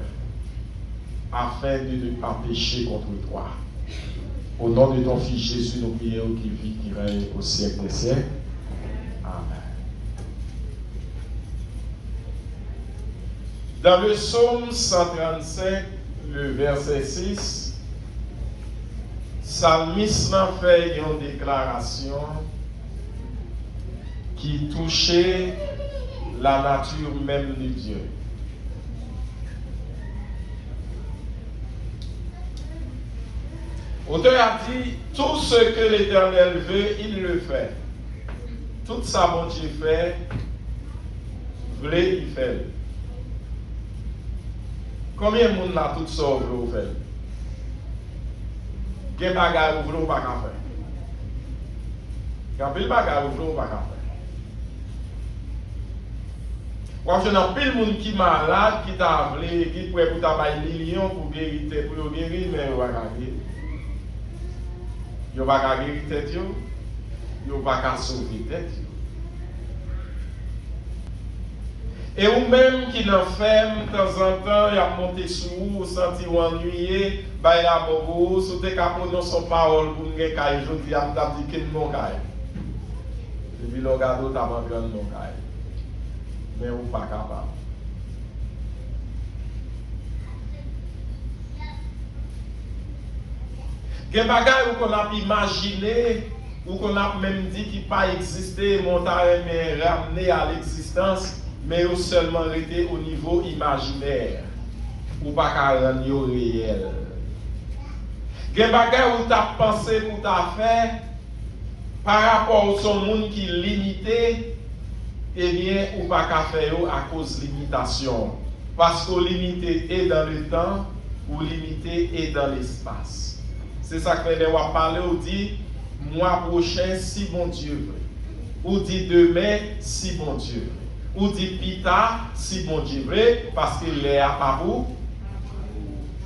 afin de ne pas pécher contre toi. Au nom de ton Fils Jésus, nous prions qui vit, qui règne au siècle des siècles. Amen. Dans le Psaume 135, le verset 6, Psalmiste fait une déclaration qui touchait la nature même de Dieu. L'auteur a dit, tout ce que l'Éternel veut, il le fait. Tout ça, mon Dieu fait, voulait, il fait. Combien de monde a tout ça vous faire? Quel bagage vous voulez pas faire? Quel bagage vous voulez pas faire? Quand je n'ai pas de monde qui est malade, qui t'a appelé, qui pourrait pour t'avoir des millions pour guérir, pour guérir, mais il va guérir. Il va guérir tête, il va sauver tête. Et ou même qui n'en ferme, de temps en temps, il a monté sous vous, senti ou ennuyé, bah il a beaucoup, sous tes capots dans son parole pour nous gagner, je dis à me dire qu'il mon caille. Et puis le gado t'a pas grand mon caille. Mais ou pas capable. Il y a des bagages qu'on a imaginé, ou qu'on a même dit qu'il n'a pas existé, montagne mais ramené à l'existence, mais ou seulement été au niveau imaginaire. ou pas qu'à rendre réel. Gen bagay ou t'as pensé pour t'as fait par rapport au son monde qui est limité, eh bien, ou pas qu'à faire à cause de limitation. Parce que limité est dans le temps, ou limité est dans l'espace. C'est ça que nous avons parlé, ou dit, mois prochain, si bon Dieu veut. Ou dit demain, si bon Dieu veut. Ou dit plus tard, si bon Dieu veut, parce qu'il est à pas vous.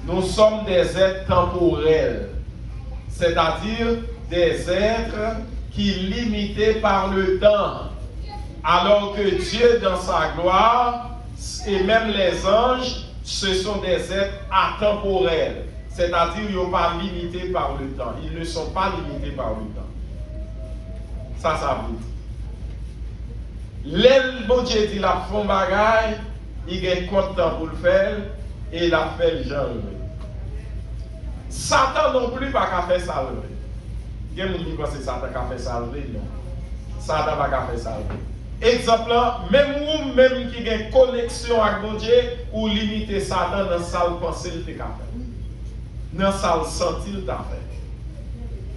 Nous sommes des êtres temporels, c'est-à-dire des êtres qui sont limités par le temps, alors que Dieu, dans sa gloire, et même les anges, ce sont des êtres atemporels, c'est-à-dire qu'ils ne sont pas limités par le temps. Ils ne sont pas limités par le temps. Ça veut dire. L'aile, bon Dieu dit, la fond bagaille, il y a content pour le faire, et il a fait le genre. Satan non plus pas qu'à faire ça. Il y a des gens qui pensent que Satan a fait ça. Non. Satan n'a pas fait ça. Exemple, même vous, même qui a une connexion avec mon Dieu, ou limiter Satan dans la salle pensée, il t'a fait. Dans la salle senti, il t'a fait.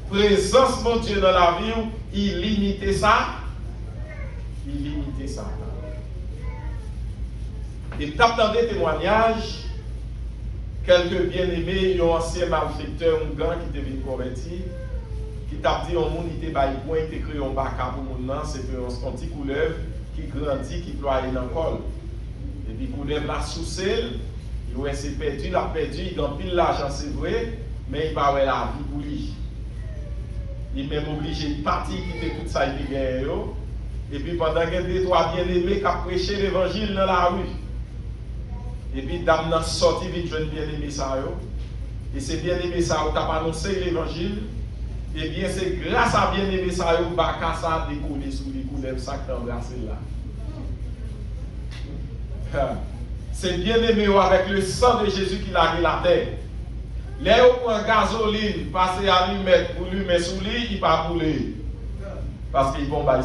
Présence mon Dieu dans la vie, il limitait ça. Il limitait Satan. Et tu as des témoignages. Quelques bien-aimés, un ancien malfaiteur, un gars qui était venu convertir, qui t'a dit au monde, il était baillé point, il était créé un bac pour mon nom, c'était un petit couleuvre qui grandit, qui ployait dans le col. Et puis, couleuvre la sous celle, il s'est perdu, il a perdu, il a pile l'argent, c'est vrai, mais il va avoir la vie pour lui. Il est même obligé de partir, quitter tout ça, il est gagné. Et puis, pendant qu'il y a des trois bien-aimés qui ont prêché l'évangile dans la rue, et puis, dame n'a sorti vite, jeune bien-aimé ça. Et c'est bien-aimé ça, tu as annoncé l'évangile. Et bien, c'est grâce à bien-aimé ça, que Bakassa a décollé sous les coups de ça que tu as embrassé là. C'est bien-aimé avec le sang de Jésus qui l'a guéri la terre. Là où prend gasoline, passer à lui mettre pour lui mettre sous lui, il ne va pas bouler. Parce qu'il va pas le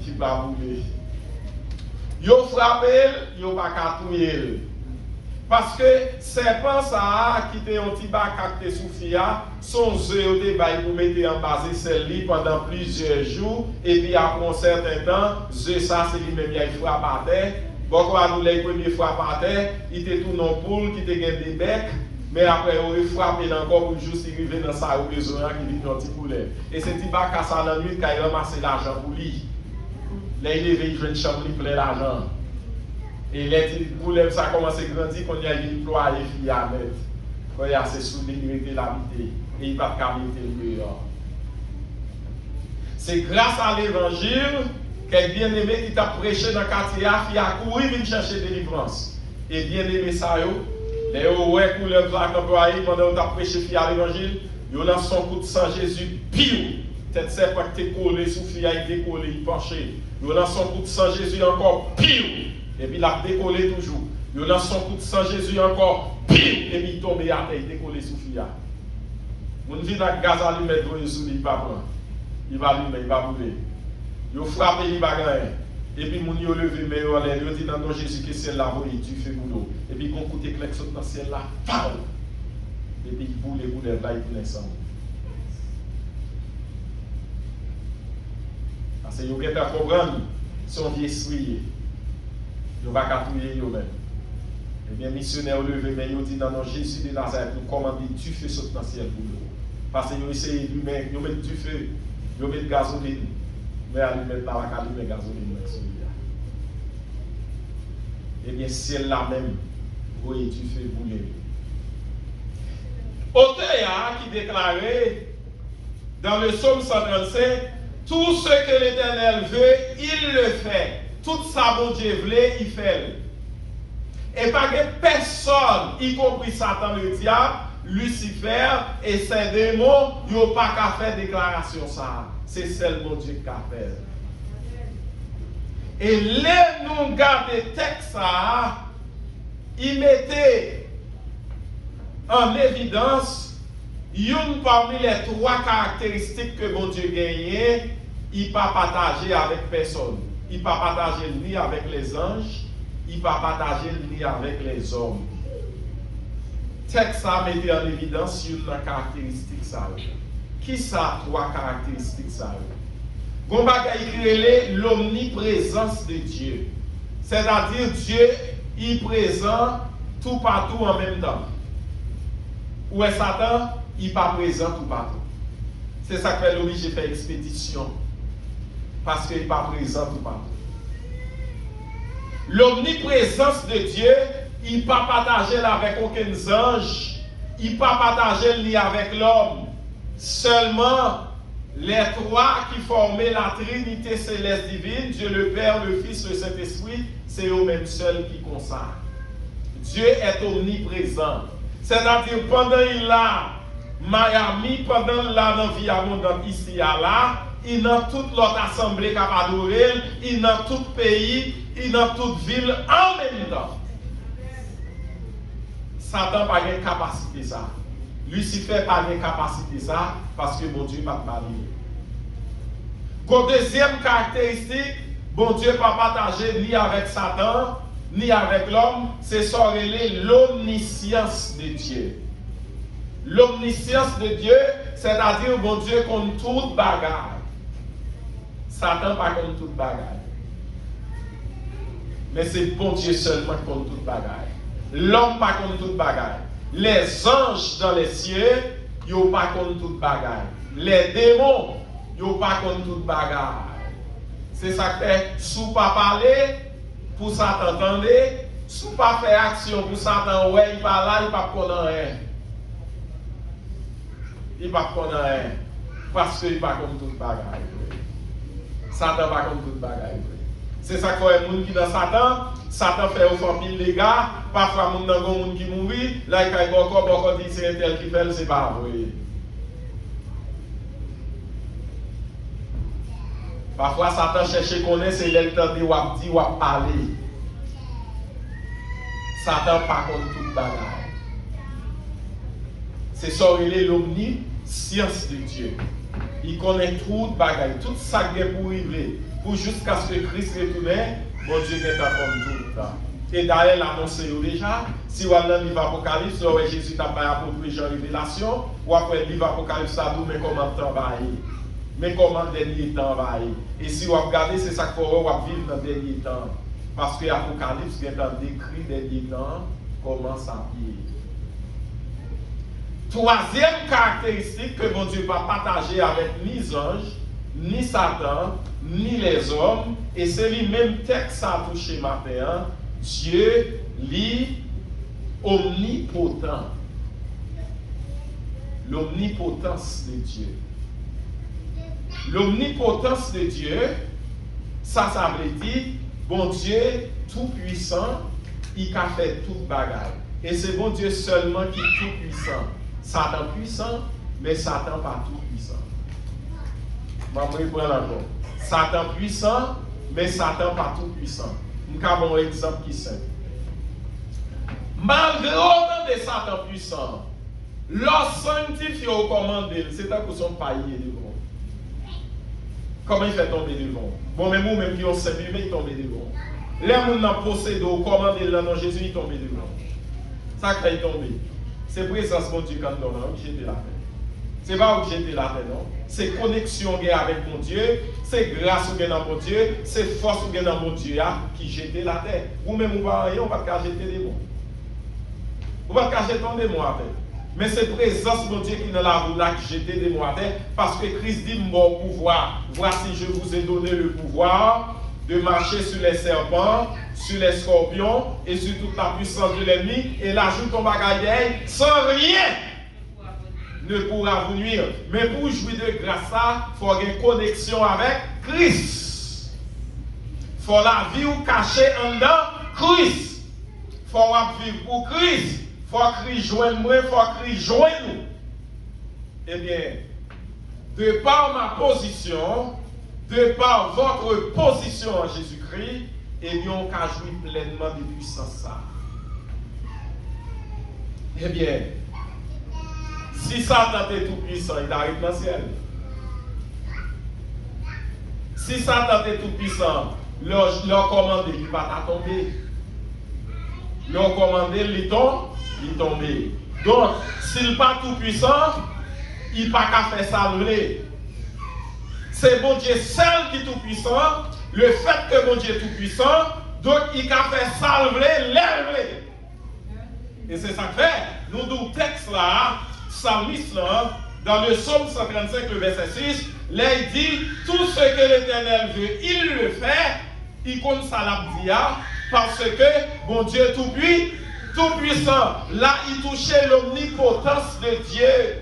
il ne va pas bouler. Yo frappé, yo pas catouiller. Parce que serpent ça qui était un petit bac qui était sous fia, son œuf était bail pour mettre en base celle-là pendant plusieurs jours et puis après un certain temps, œuf ça c'est lui-même il frappe à terre. Bon quand nous les première fois par terre, il était tout non poule qui était gain des becs, mais après il frappé encore pour juste arriver dans sa besoin qui vit dans petit poulet. Et c'est petit bac à ça la nuit quand il ramasse l'argent pour lui. Là, il est venu une chambre plein d'argent. Et les poulets, ça commence à grandir quand il y a une ploie et fille à mettre. Quand il y a ces sous il l'habiter. Et il va pas habiter le dehors. C'est grâce à l'évangile qu'un bien-aimé qui t'a prêché dans le quartier, qui a couru venir chercher délivrance. Et bien-aimé ça, les ouais couleurs pendant que tu as prêché à l'évangile, il y a son coup de sang Jésus, pire. Peut-être c'est pas que tu es collé sous fille, il décollé, il penché. Il y a son coup de sang Jésus encore pire. Et puis il a décollé toujours. Il y a son coup de sang Jésus encore pire. Et puis il tombe à terre, il décollé sous fille. Mon vie dans le gaz à lui mettre sous lui, il va prendre. Il va allumer, il va bouler. Il va frapper, il va gagner. Et puis mon yo levé, mais il dit dans ton Jésus que c'est là, tu fais boulot. Et puis quand il éclaire dans le ciel là, et puis il boule, là, il boule ensemble. Parce que vous avez un programme, son vieux souillé. Vous ne pouvez pas touiller vous-même. Eh bien, missionnaire levé, mais il dit dans le Jésus de Nazareth, nous commandons du feu sur le ciel pour nous. Parce que vous essayez de mettre du feu, vous mettez gasoline, mais à lui mettre par la caline, gasoline. Eh bien, ciel là même, vous voyez du feu bouler. Auteur qui déclarait dans le psaume 135, tout ce que l'Éternel veut, il le fait. Tout ça, bon Dieu voulait, il fait. Et pas que personne, y compris Satan le diable, Lucifer et ses démons, n'ont pas qu'à faire déclaration ça. C'est seul bon Dieu qui a fait. Et les nous garder texte ça, il mettait en évidence une parmi les trois caractéristiques que bon Dieu gagnait, il ne pas partager avec personne. Il ne pas partager ni avec les anges, il ne va pas partager ni avec les hommes. Texte ça mettait en évidence une caractéristique ça. Qui ça trois caractéristiques ça? Gombaga écrit l'omniprésence de Dieu. C'est-à-dire Dieu est présent tout partout en même temps. Où est Satan? Il n'est pas présent tout partout. C'est ça qui fait l'obligé de faire expédition. Parce qu'il n'est pas présent tout partout. L'omniprésence de Dieu, il ne pas partager avec aucun ange, il ne pas partager ni avec l'homme. Seulement les trois qui formaient la Trinité céleste divine, Dieu le Père, le Fils, le Saint-Esprit, c'est eux-mêmes seuls qui consacrent. Dieu est omniprésent. C'est-à-dire pendant il a Miami, pendant il a dans vie abondante ici à là, il dans toute l'autre assemblée qui a adoré, il dans tout pays, il dans toute ville en même temps. Satan n'a pas de capacité ça. Lucifer n'a pas de capacité ça parce que mon Dieu n'a pas de deuxième caractéristique, bon Dieu n'a pas partagé ni avec Satan, ni avec l'homme, c'est ça l'omniscience de Dieu. L'omniscience de Dieu, c'est-à-dire bon Dieu compte toute bagarre. Satan pas compte toute bagarre. Mais c'est bon Dieu seulement qui compte toute bagarre. L'homme pas compte toute bagarre. Les anges dans les cieux, ils n'ont pas compte toute bagarre. Les démons, ils n'ont pas compte toute bagarre. C'est ça que fait, sous pas parler, pour Satan entendre, sous pas faire action pour Satan, ouais, il pas là, il pas connaître rien. Il pas connaître rien. Parce qu'il pas comme toute bagarre. Satan pas comme toute bagarre. C'est ça que les gens qui dans Satan, Satan fait au fond pile les gars, parfois les gens qui mourent, là il y a beaucoup dit c'est un tel qui fait, c'est pas vrai. Parfois Satan cherche à connaître, c'est l'état de wap dit, wap parler. Satan pas contre toute bagarre. C'est ça l'omniscience de Dieu. Il connaît toute bagaille, tout ça qui est pour arriver, pour jusqu'à ce que Christ retourne, bon Dieu est comme tout. Et d'ailleurs, l'annonce déjà, si vous allez dans l'Apocalypse, Jésus t'a pas apporté Jean révélation, ou après l'Apocalypse, ça vous mais comment travailler, mais comment dernier temps va aller. Et si vous regardez, c'est ça qu'il faut vivre dans le dernier temps. Parce que l'Apocalypse est décrit dernier temps, comment ça vit. Troisième caractéristique que mon Dieu va partager avec ni les anges, ni Satan, ni les hommes, et c'est lui-même texte à toucher matin, Dieu lit omnipotent. L'omnipotence de Dieu. L'omnipotence de Dieu, ça veut dire, bon Dieu tout puissant, il a fait toute bagaille. Et c'est bon Dieu seulement qui est tout puissant. Satan puissant, mais Satan pas tout puissant. Je vais prendre encore. Satan puissant, mais Satan pas tout puissant. Je vais vous un exemple qui est simple. Malgré autant de Satan puissant, leur sanctifié au commandé, c'est un coup son paillet devant. Comment il fait tomber devant? Bon, mais nous, même qui ont servi, mais il tombe devant. Les gens qui ont possédé au commandé le nom de Jésus, il tombe devant. Ça fait tomber. C'est présence mon Dieu quand on a jeté la terre. C'est pas où jeter la terre, non. C'est connexion avec mon Dieu, c'est grâce dans mon Dieu, c'est force dans mon Dieu qui jette la terre. Ou même, on va pas jeter des mots. On va pas jeter ton démon à terre. Mais c'est présence mon Dieu qui dans la roue là qui jette des mots à terre. Parce que Christ dit, mon pouvoir, voici je vous ai donné le pouvoir de marcher sur les serpents, sur les scorpions et sur toute la puissance de l'ennemi, et l'ajoute ton bagaille sans rien ne pourra vous nuire. Mais pour jouir de grâce, il faut avoir une connexion avec Christ. Il faut la vie ou cacher en dedans Christ. Il faut vivre pour Christ. Il faut crier joindre-moi, il faut crier joindre-nous. Eh bien, de par ma position, de par votre position en Jésus-Christ, eh bien, on peut jouir pleinement de puissance. Ça. Eh bien, si Satan est tout puissant, il arrive dans le ciel. Si Satan est tout puissant, leur commande, il va tomber. ils ont commandé, il tombe. Donc, s'il n'est pas tout puissant, il n'a pas qu'à faire ça. C'est bon Dieu seul qui est tout puissant. Le fait que bon Dieu est tout puissant, donc il a fait salver, l'élever. Et c'est ça que fait. Nous nous texte là, psalmiste là, dans le psaume 135, le verset 6, là il dit, tout ce que l'Éternel veut, il le fait, il compte ça la dia, parce que bon Dieu est tout puissant. Là, il touchait l'omnipotence de Dieu.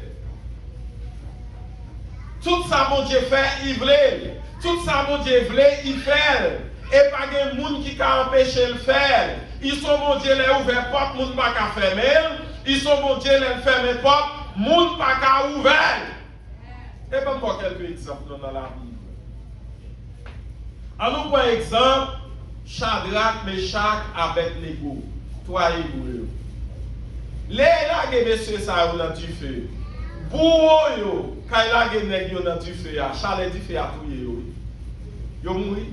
Tout ça, mon Dieu fait, il voulait. Tout ça, mon Dieu voulait, il fait. Et pas de monde qui a empêché le faire. Ils sont, mon Dieu, les ouvert porte, monde pas qu'à fermer. Ils sont, mon Dieu, les fermer porte, monde pas qu'à ouvert. Et ben, moi, quelques exemples dans la Bible. Alors, par exemple, Shadrach, Meshach, Abednego. Toi et vous. Les là, messieurs, ça, on a du feu. Pour eux, quand il a gagné dans du feu, Charles du feu a tué. Yo mouri.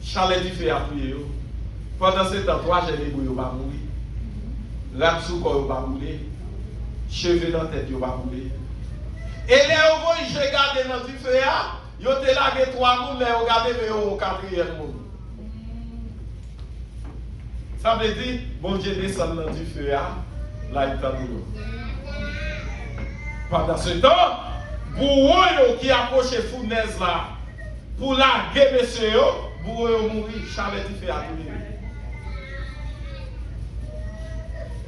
Charles du feu a tué. Pendant ce temps, trois jeunes yo va mourir. Rapsou ko va mourir. Cheveux dans tête yo va mourir. Et les ouvriers j'ai gardé dans du feu, yo te lagé trois moun mais yo gardé au quatrième moun. Ça veut dire bon Dieu descend dans du feu là il t'a nous. Pendant ce temps, pour eux qui approchent fournaise là, pour la guerre monsieur, pour eux mourir, Charles fait à tout.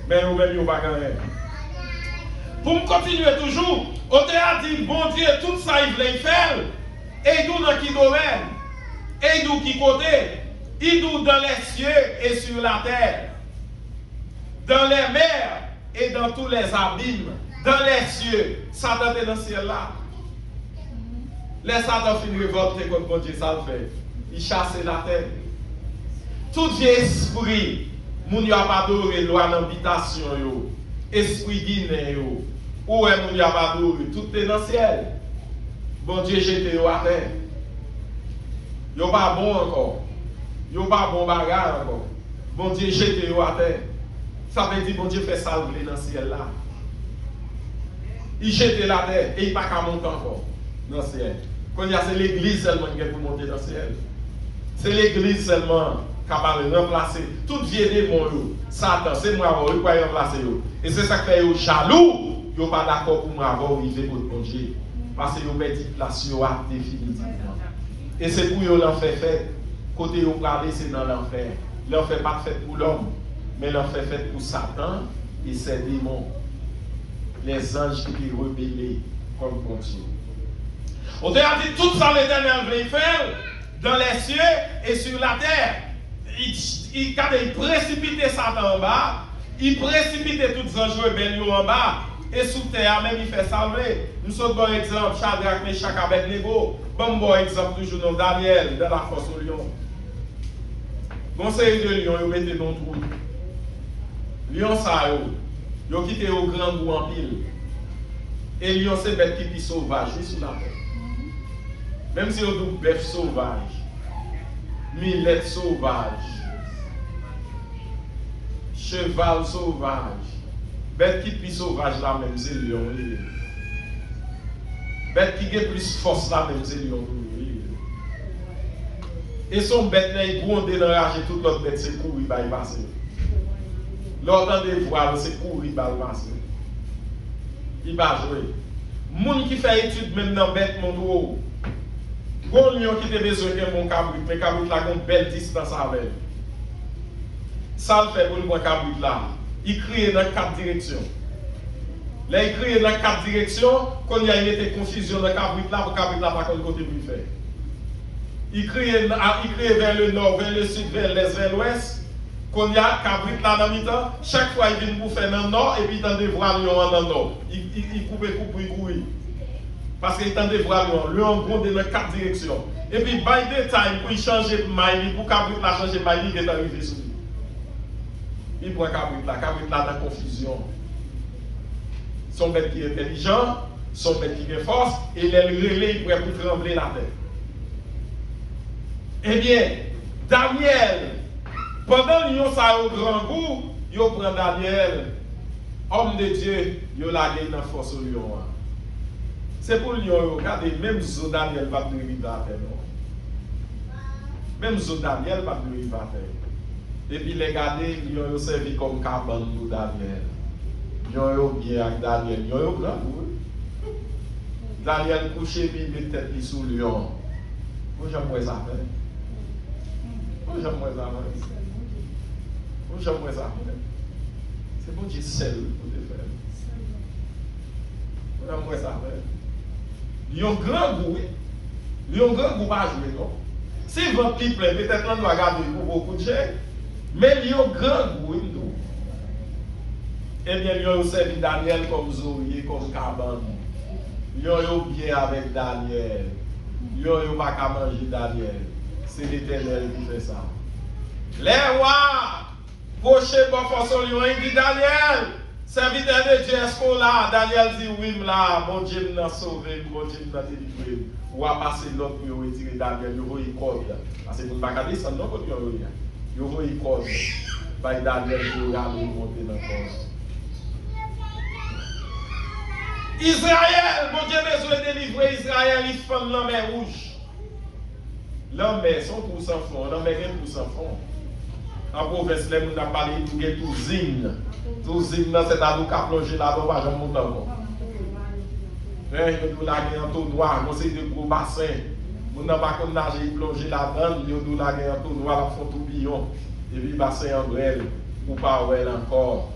Mais nous-mêmes, nous ne pouvons pas gagner. Pour me continuer toujours, on a dit, bon Dieu, tout ça, il voulait faire. Et nous dans qui domaine? Et nous qui côté? Il nous dans les cieux et sur la terre. Dans les mers et dans tous les abîmes. Dans les cieux, Satan est dans le ciel là. Les Satan finit révolter contre bon Dieu, ça le fait. Il chasse la terre. Tout esprit, moun yo a pas adoré loi d'habitation yo, esprit guinéen yo, où est moun yo a pas adoré, tout est dans le ciel. Bon Dieu jette yo à terre. Yo pas bon encore. Yo pas bon bagarre encore. Bon Dieu jette yo à terre. Ça veut dire bon Dieu fait salver dans le ciel là. Il jette la terre et il n'a pas qu'à monter encore dans le ciel. Quand il y a c'est l'église seulement qui peut monter dans le ciel. C'est l'église seulement qui va remplacer tout vieux démon. Satan, c'est moi qui va remplacer. Et c'est ça qui fait qu'ils jaloux. Ils ne sont pas d'accord pour moi avoir arrivé pour le Dieu. Parce qu'ils ont perdu place définitivement. Et c'est pour eux l'enfer fait. Côté où parler, c'est dans l'enfer. L'enfer pas fait pour l'homme, mais l'enfer fait pour Satan et ses démons. Les anges qui étaient rebellés comme Dieu. On a dit tout ça l'Éternel veut faire dans les cieux et sur la terre. Il précipite Satan en bas, il précipite tous les anges rebelles en bas, et sous terre même il fait salver. Nous sommes bon exemple, Shadrach, Meshach, Abednego. Bon exemple toujours dans Daniel, dans la force au lion. Conseil de lion, ils mettent dans le trou. Lion ça, ils ont quitté au grand goût en pile. Et lion, c'est bête qui est sauvage, sous la terre. Même si on dit bête sauvage, millette sauvage, cheval sauvage, bête qui est sauvage là même, c'est lion. Bête qui a plus force là même, c'est lion. Et son bête là, il gronde d'enrager toute l'autre bête, c'est courir, il va y passer. L'autre des voiles, c'est courir, il va y passer. Il va jouer. Moun qui fait étude même dans bête mon haut. Bon lion qui te besoin de mon cabrit, mais cabrit là a une belle distance avec. Ça le fait pour le cabrit là. Il crie dans 4 directions. Là il crie dans 4 directions, quand il y a une confusion dans le cabrit là, pour cabrit là pas côté pour faire. Il crie vers le nord, vers le sud, vers l'est, vers l'ouest. Quand il y a cabrit là dans le temps, chaque fois il vient pour faire dans le nord et puis il tente de voir lion dans le nord. Il coupe, il coupe. Parce qu'il tente de voir lion gronde dans 4 directions. Et puis, by the time, pour changer de maille, pour cabrit là changer de maille, il est arrivé sur lui. Il prend cabrit là dans la confusion. Son bête qui est intelligent, son bête qui est force, et les relais, il pourrait pour trembler la terre. Eh bien, Daniel, Pendant qu'ils ça au grand goût, ils prennent Daniel, homme de Dieu, ils l'a dans force au lion. C'est pour lion, regardez, même Zo Daniel va de rive à terre. Même Zo Daniel va de rive à terre. Et puis les garder, ils ont servi comme cabane pour Daniel. Ils ont bien avec Daniel, ils ont grand goût. Daniel couché, puis met tête sous le lion. Moi, j'aime moins ça. Moi, j'aime moins ça. Moi, j'aime moins ça. C'est bon Dieu seul pour te faire. Moi, j'aime moins ça. Ils ont grand goût. Ils ont grand goût à jouer, non? Si votre petit plein, peut-être on doit garder pour beaucoup de chèques, mais ils ont grand goût, non? Eh bien, ils ont servi Daniel comme Zoé, comme cabane. Ils ont bien avec Daniel. Ils n'ont pas qu'à manger Daniel. C'est l'Éternel qui fait ça. Les rois, prochain bon force, ils dit Daniel, serviteur de Dieu, est-ce qu'on l'a? Daniel dit oui, là, mon Dieu m'a sauvé, mon Dieu m'a délivré. Ou à passer l'autre pour retirer Daniel, il y a une code. Parce que vous ne pouvez pas dire ça, non, il y a une code. By Daniel, il y a une monter dans le corps. Israël, mon Dieu, besoin de délivrer Israël, il fait la mer rouge. La mer, son pour sans fond, la mer est pour sans fond. En province, les gens ont parlé de Touzine. Touzine, c'est à nous qui a plongé là-dedans, pas jamais monter encore. Il y a un tour noir, c'est de gros bassins. On n'a pas qu'on nager, plonger là-dedans, il y a un tour noir, la fond tourbillon. Et puis, bassin en grêle, ou pas ouais encore.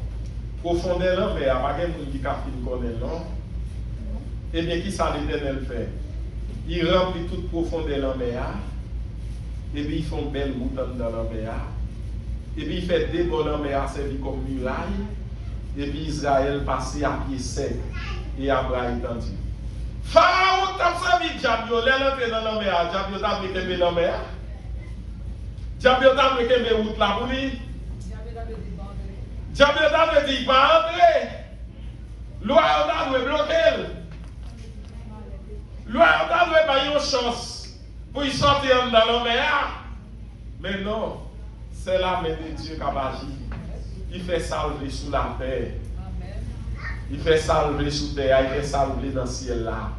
Profondeur de la mer, il n'y a pas de monde qui a connaît, non? Eh bien, qui ça l'Éternel fait? Il remplit toute profondeur de la mer. Et puis, ils font belle route dans la mer. Et puis, il fait des bonnes la mer servi comme muraille. Et puis, Israël passe à pied sec. Et Abraham étendu. Pharaon t'a servi Diablo, l'entrée dans la mer. Diablo t'a mis dans la mer. Diablo t'a mis route là pour lui. Diablo t'a dit pas entrer. Loi t'a bloquer. Loi t'a pas une chance pour y sortir dans la mer. Mais non, c'est la main de Dieu qui a agi. Il fait salver sous la terre. Il fait salver sous terre, il fait salver dans le ciel là.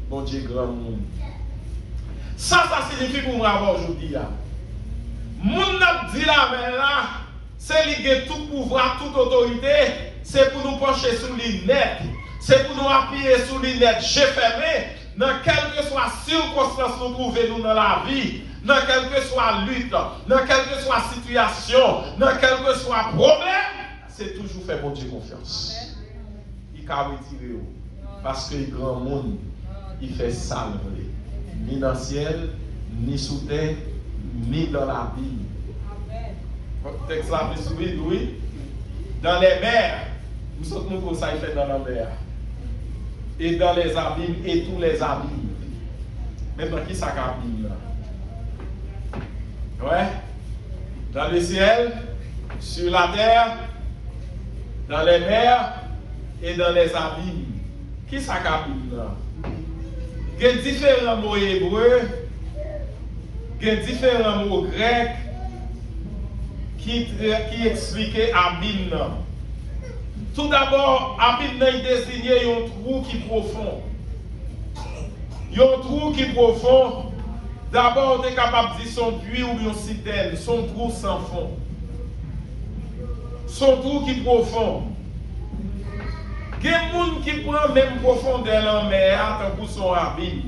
Bon Dieu, grand monde. Ça signifie pour moi aujourd'hui. Moun n'a dit la main là, c'est lié tout pouvoir, toute autorité, c'est pour nous pencher sous les net, c'est pour nous appuyer sous les net. J'ai fermé, dans quelle que soit circonstance nous trouvons dans la vie, dans quelle que soit lutte, dans quelle que soit situation, dans quel que soit problème, c'est toujours faire bon Dieu confiance. A retiré parce que le grand monde il fait salver ni dans le ciel ni sous terre ni dans la Bible. Texte là plus oui dans les mers nous sommes comme ça il fait dans la mer et dans les abîmes et tous les abîmes. Maintenant qui ça abîme là? Ouais, dans le ciel, sur la terre, dans les mers et dans les abîmes. Qui ça abîme là? Il y a différents mots hébreux, il y a différents mots grecs qui expliquent abîme là. Tout d'abord, abîme là, il désigne un trou qui est profond. Un trou qui est profond. D'abord, on est capable de dire son puits ou une citerne, son trou sans fond. Son trou qui est profond. Il y a des gens qui prennent même profondeur dans la mer pour son abîme.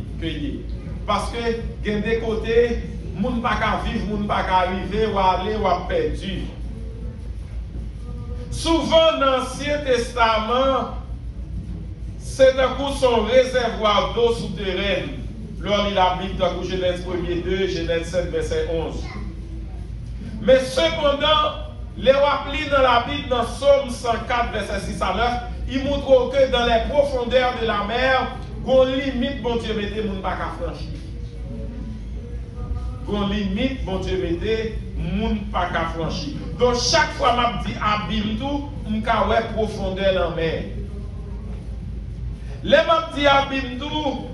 Parce que il y a des côtés, les gens ne peuvent pas vivre, les gens ne peuvent pas arriver ou aller ou perdu. Souvent dans l'Ancien Testament, c'est un coup son réservoir d'eau souterraine. Lors de la Bible, dans Genèse 1er 2, Genèse 7, verset 11. Mais cependant, les rappelés dans la Bible, dans Psaume 104, verset 6 à 9, il montre que dans les profondeurs de la mer, qu'on limite, bon Dieu, mettez mon pas qu'à franchir. Qu'on limite, bon Dieu, mettez mon pas qu'à franchir. Donc, chaque fois que je dis abîme tout, je vais profondeur dans la mer. Les gens qui abîme tout,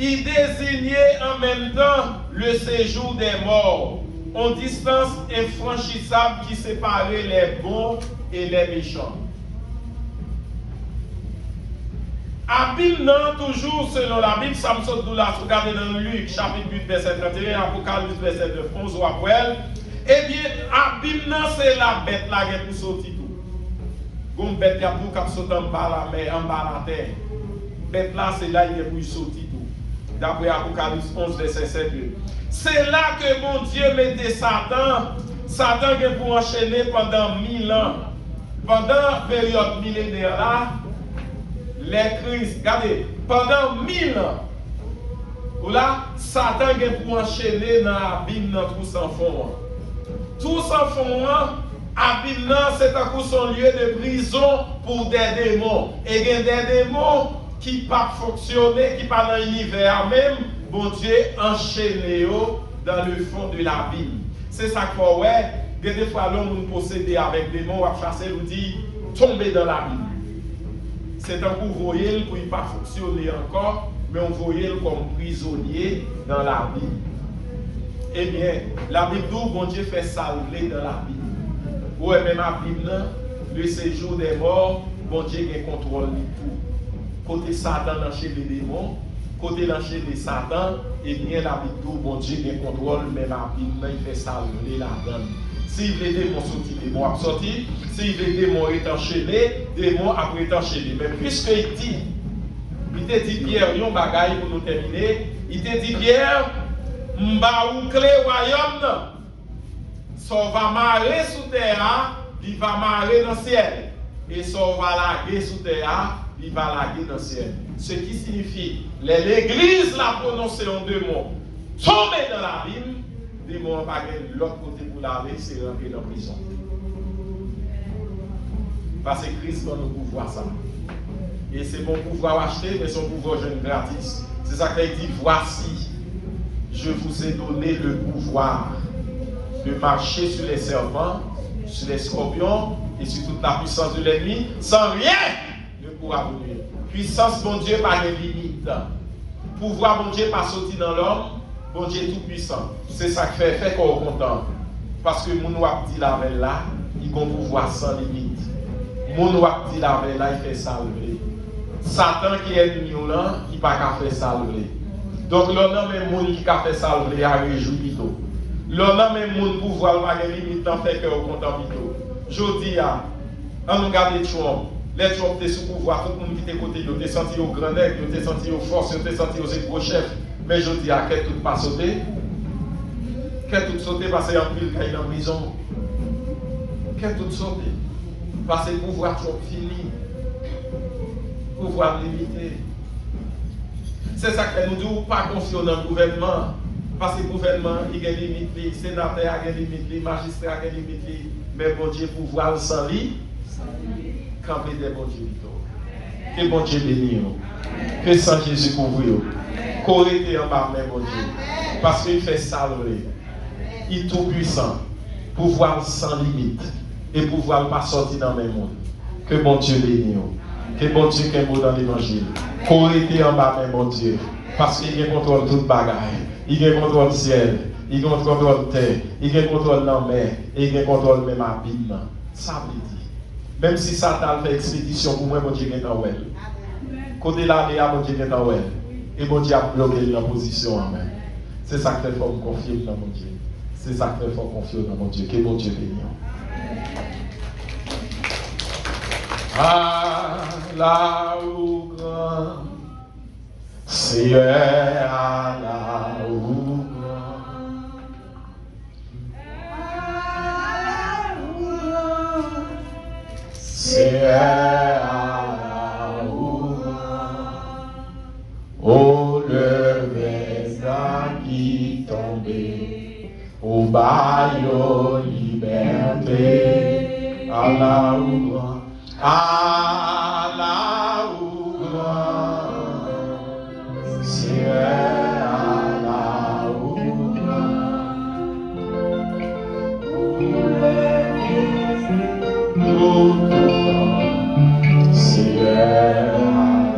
il désignait en même temps le séjour des morts une distance infranchissable qui séparait les bons et les méchants. Abîme non, toujours selon la Bible, ça me saute de là, regardez dans Luc, chapitre 8, verset 31, Apocalypse, verset 9, 11 ou après. Eh bien, abîme non, c'est la bête là qui est pour sortir tout. Une bête qui a pour sauter en bas la mer, en bas la terre. Bête là, c'est là qui est pour sortir tout. D'après Apocalypse 11, verset 7. C'est là que mon Dieu mettait Satan. Satan qui est pour enchaîner pendant 1000 ans. Pendant la période millénaire là, les crises, regardez, pendant 1000 ans, là, Satan est pour enchaîner dans l'abîme dans tout sans fond. Tout sans fond, l'abîme c'est un coup son lieu de prison pour des démons. Et il y a des démons qui ne peuvent pas fonctionner, qui ne peuvent pas dans l'univers même, bon Dieu enchaîné dans le fond de l'abîme. C'est ça qu'il faut, ouais, des fois l'homme possédé avec des démons, à chasser, nous dit, tomber dans l'abîme. C'est un coup voyez pour ne pas fonctionner encore, mais on voyait comme prisonnier dans la Bible. Eh bien, la Bible dit bon Dieu fait salver dans la Bible. Ouais, même la Bible, le séjour des morts, bon Dieu a contrôle de tout. Côté Satan dans chez les démons, côté dans chez les Satan, eh bien la Bible dit bon Dieu a contrôle, mais la Bible il fait salver la donne. Si les démons sortent, les démons sortent. Si les démons sont enchaînés, les démons après sont enchaînés. Mais puisqu'il dit, il te dit Pierre, il y a un bagaille pour nous terminer. Il te dit Pierre, m'a ou clé royaume, ça va marrer sous terre, il va marrer dans le ciel. Et ça va laguer sous terre, il va laguer dans le ciel. Ce qui signifie, l'église l'a prononcé en deux mots, tomber dans l'abîme, les démons va gagner l'autre côté pour laver, c'est rentrer dans la prison. Parce que Christ va nous pouvoir ça. Et c'est bon pouvoir acheter, mais son pouvoir jeune gratis. C'est ça qu'il dit, voici, je vous ai donné le pouvoir de marcher sur les serpents, sur les scorpions et sur toute la puissance de l'ennemi, sans rien ne pourra vous nuire. Puissance, mon Dieu, pas de limite. Pouvoir, mon Dieu, pas sorti dans l'homme, mon Dieu tout puissant. C'est ça qui fait qu'on est content. Parce que mon wap dit la veille là, il a un pouvoir sans limite. Mon wap dit la veille là, il fait salver. Satan qui est ennemi là, il n'a pas fait salver. Donc l'on a même monde qui a fait salver à réjouir plutôt. L'on a même monde pouvoir pas de limite en fait que au content plutôt. Je dis à on nous garde Trump. Les Trump étaient sous pouvoir, tout le monde qui était côté, ils étaient senti au grand nègre, ils étaient senti aux forces, ils étaient senti aux gros chefs. Mais je dis à quel tout pas sauter. Quel tout sauter parce qu'il y a un pile qui est en prison. Quel tout sauter. Parce que le pouvoir Trump fini. Pouvoir limité. C'est ça que nous disons, pas confiance dans le gouvernement. Parce que le gouvernement, il a des limites, le sénateur a des limites, le magistrat a des limites, mais bon Dieu, pouvoir sans lui, camper des bons Dieu. Que bon Dieu bénisse. Que sans Jésus couvre. Correcté en bas, mais bon Dieu. Parce qu'il fait salver. Il est tout puissant. Pouvoir sans limite. Et pouvoir pas sortir dans le monde. Que bon Dieu bénisse. Que bon Dieu qui est beau dans l'évangile. Correcté en bas, mais bon Dieu. Parce qu'il contrôle toute bagaille. Il contrôle le ciel. Il contrôle la terre. Il contrôle la mer. Et il contrôle même l'abîme. Ça veut dire. Même si Satan fait expédition pour moi, mon Dieu est en well. Côté là, mon Dieu est en well. Et mon Dieu a bloqué la position. Amen. C'est ça que fait faut me confier dans mon Dieu. C'est ça que fait faut confier dans mon Dieu. Que mon Dieu bénisse. Ah, là où grand, c'est à la où grand. C'est à la où grand. Oh, le vêtement qui tombait, au baillot liberté, à la où grand. À la où grand, c'est à la où grand, c'est à la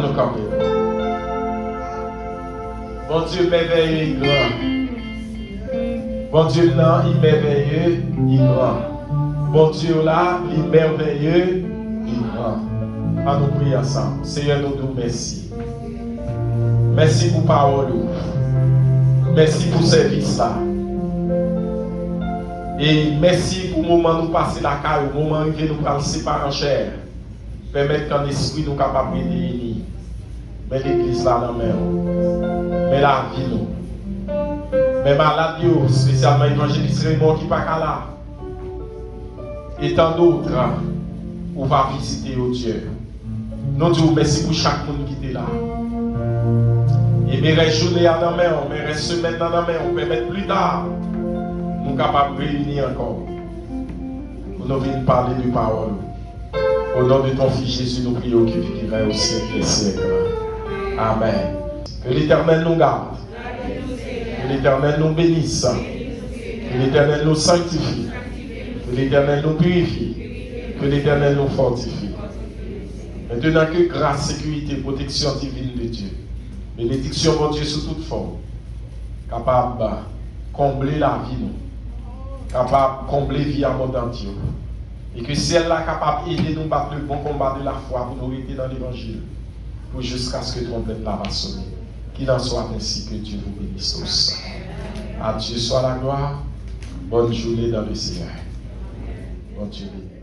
où grand. Bon Dieu merveilleux et grand. Bon Dieu là, il merveilleux, il grand. Bon Dieu là, il merveilleux, il grand. À nous prier ensemble. Seigneur, nous disons merci. Merci pour parole. Merci pour service là. Et merci pour le moment où nous passons la caille, au moment où nous parlons séparer en chair. Permettre qu'en esprit nous capables de réunir. Mais l'église là dans la main. Mais la vie nous. Mais malade, spécialement évangéliste Raymond qui n'est pas là. Et tant d'autres, on va visiter au Dieu. Nous disons merci pour chaque monde qui est là. Et mes restes journées dans la main, mes restes semaines dans la main, on peut mettre plus tard. Nous sommes capables de réunir encore. Pour nous venir parler de parole. Au nom de ton Fils Jésus, nous prions qui vivra au siècle des siècles. Amen. Que l'Éternel nous garde. Que l'Éternel nous bénisse. Que l'Éternel nous sanctifie. Que l'Éternel nous purifie. Que l'Éternel nous fortifie. Maintenant que grâce, sécurité, protection divine de Dieu. Bénédiction de Dieu sous toute forme. Capable de combler la vie, nous. Capable de combler la vie abondante. Et que celle-là capable d'aider nous à battre le bon combat de la foi pour nous rester dans l'évangile. Pour jusqu'à ce que trompette la va sonner. Qu'il en soit ainsi, que Dieu vous bénisse tous. À Dieu soit la gloire. Bonne journée dans le Seigneur. Bonne journée.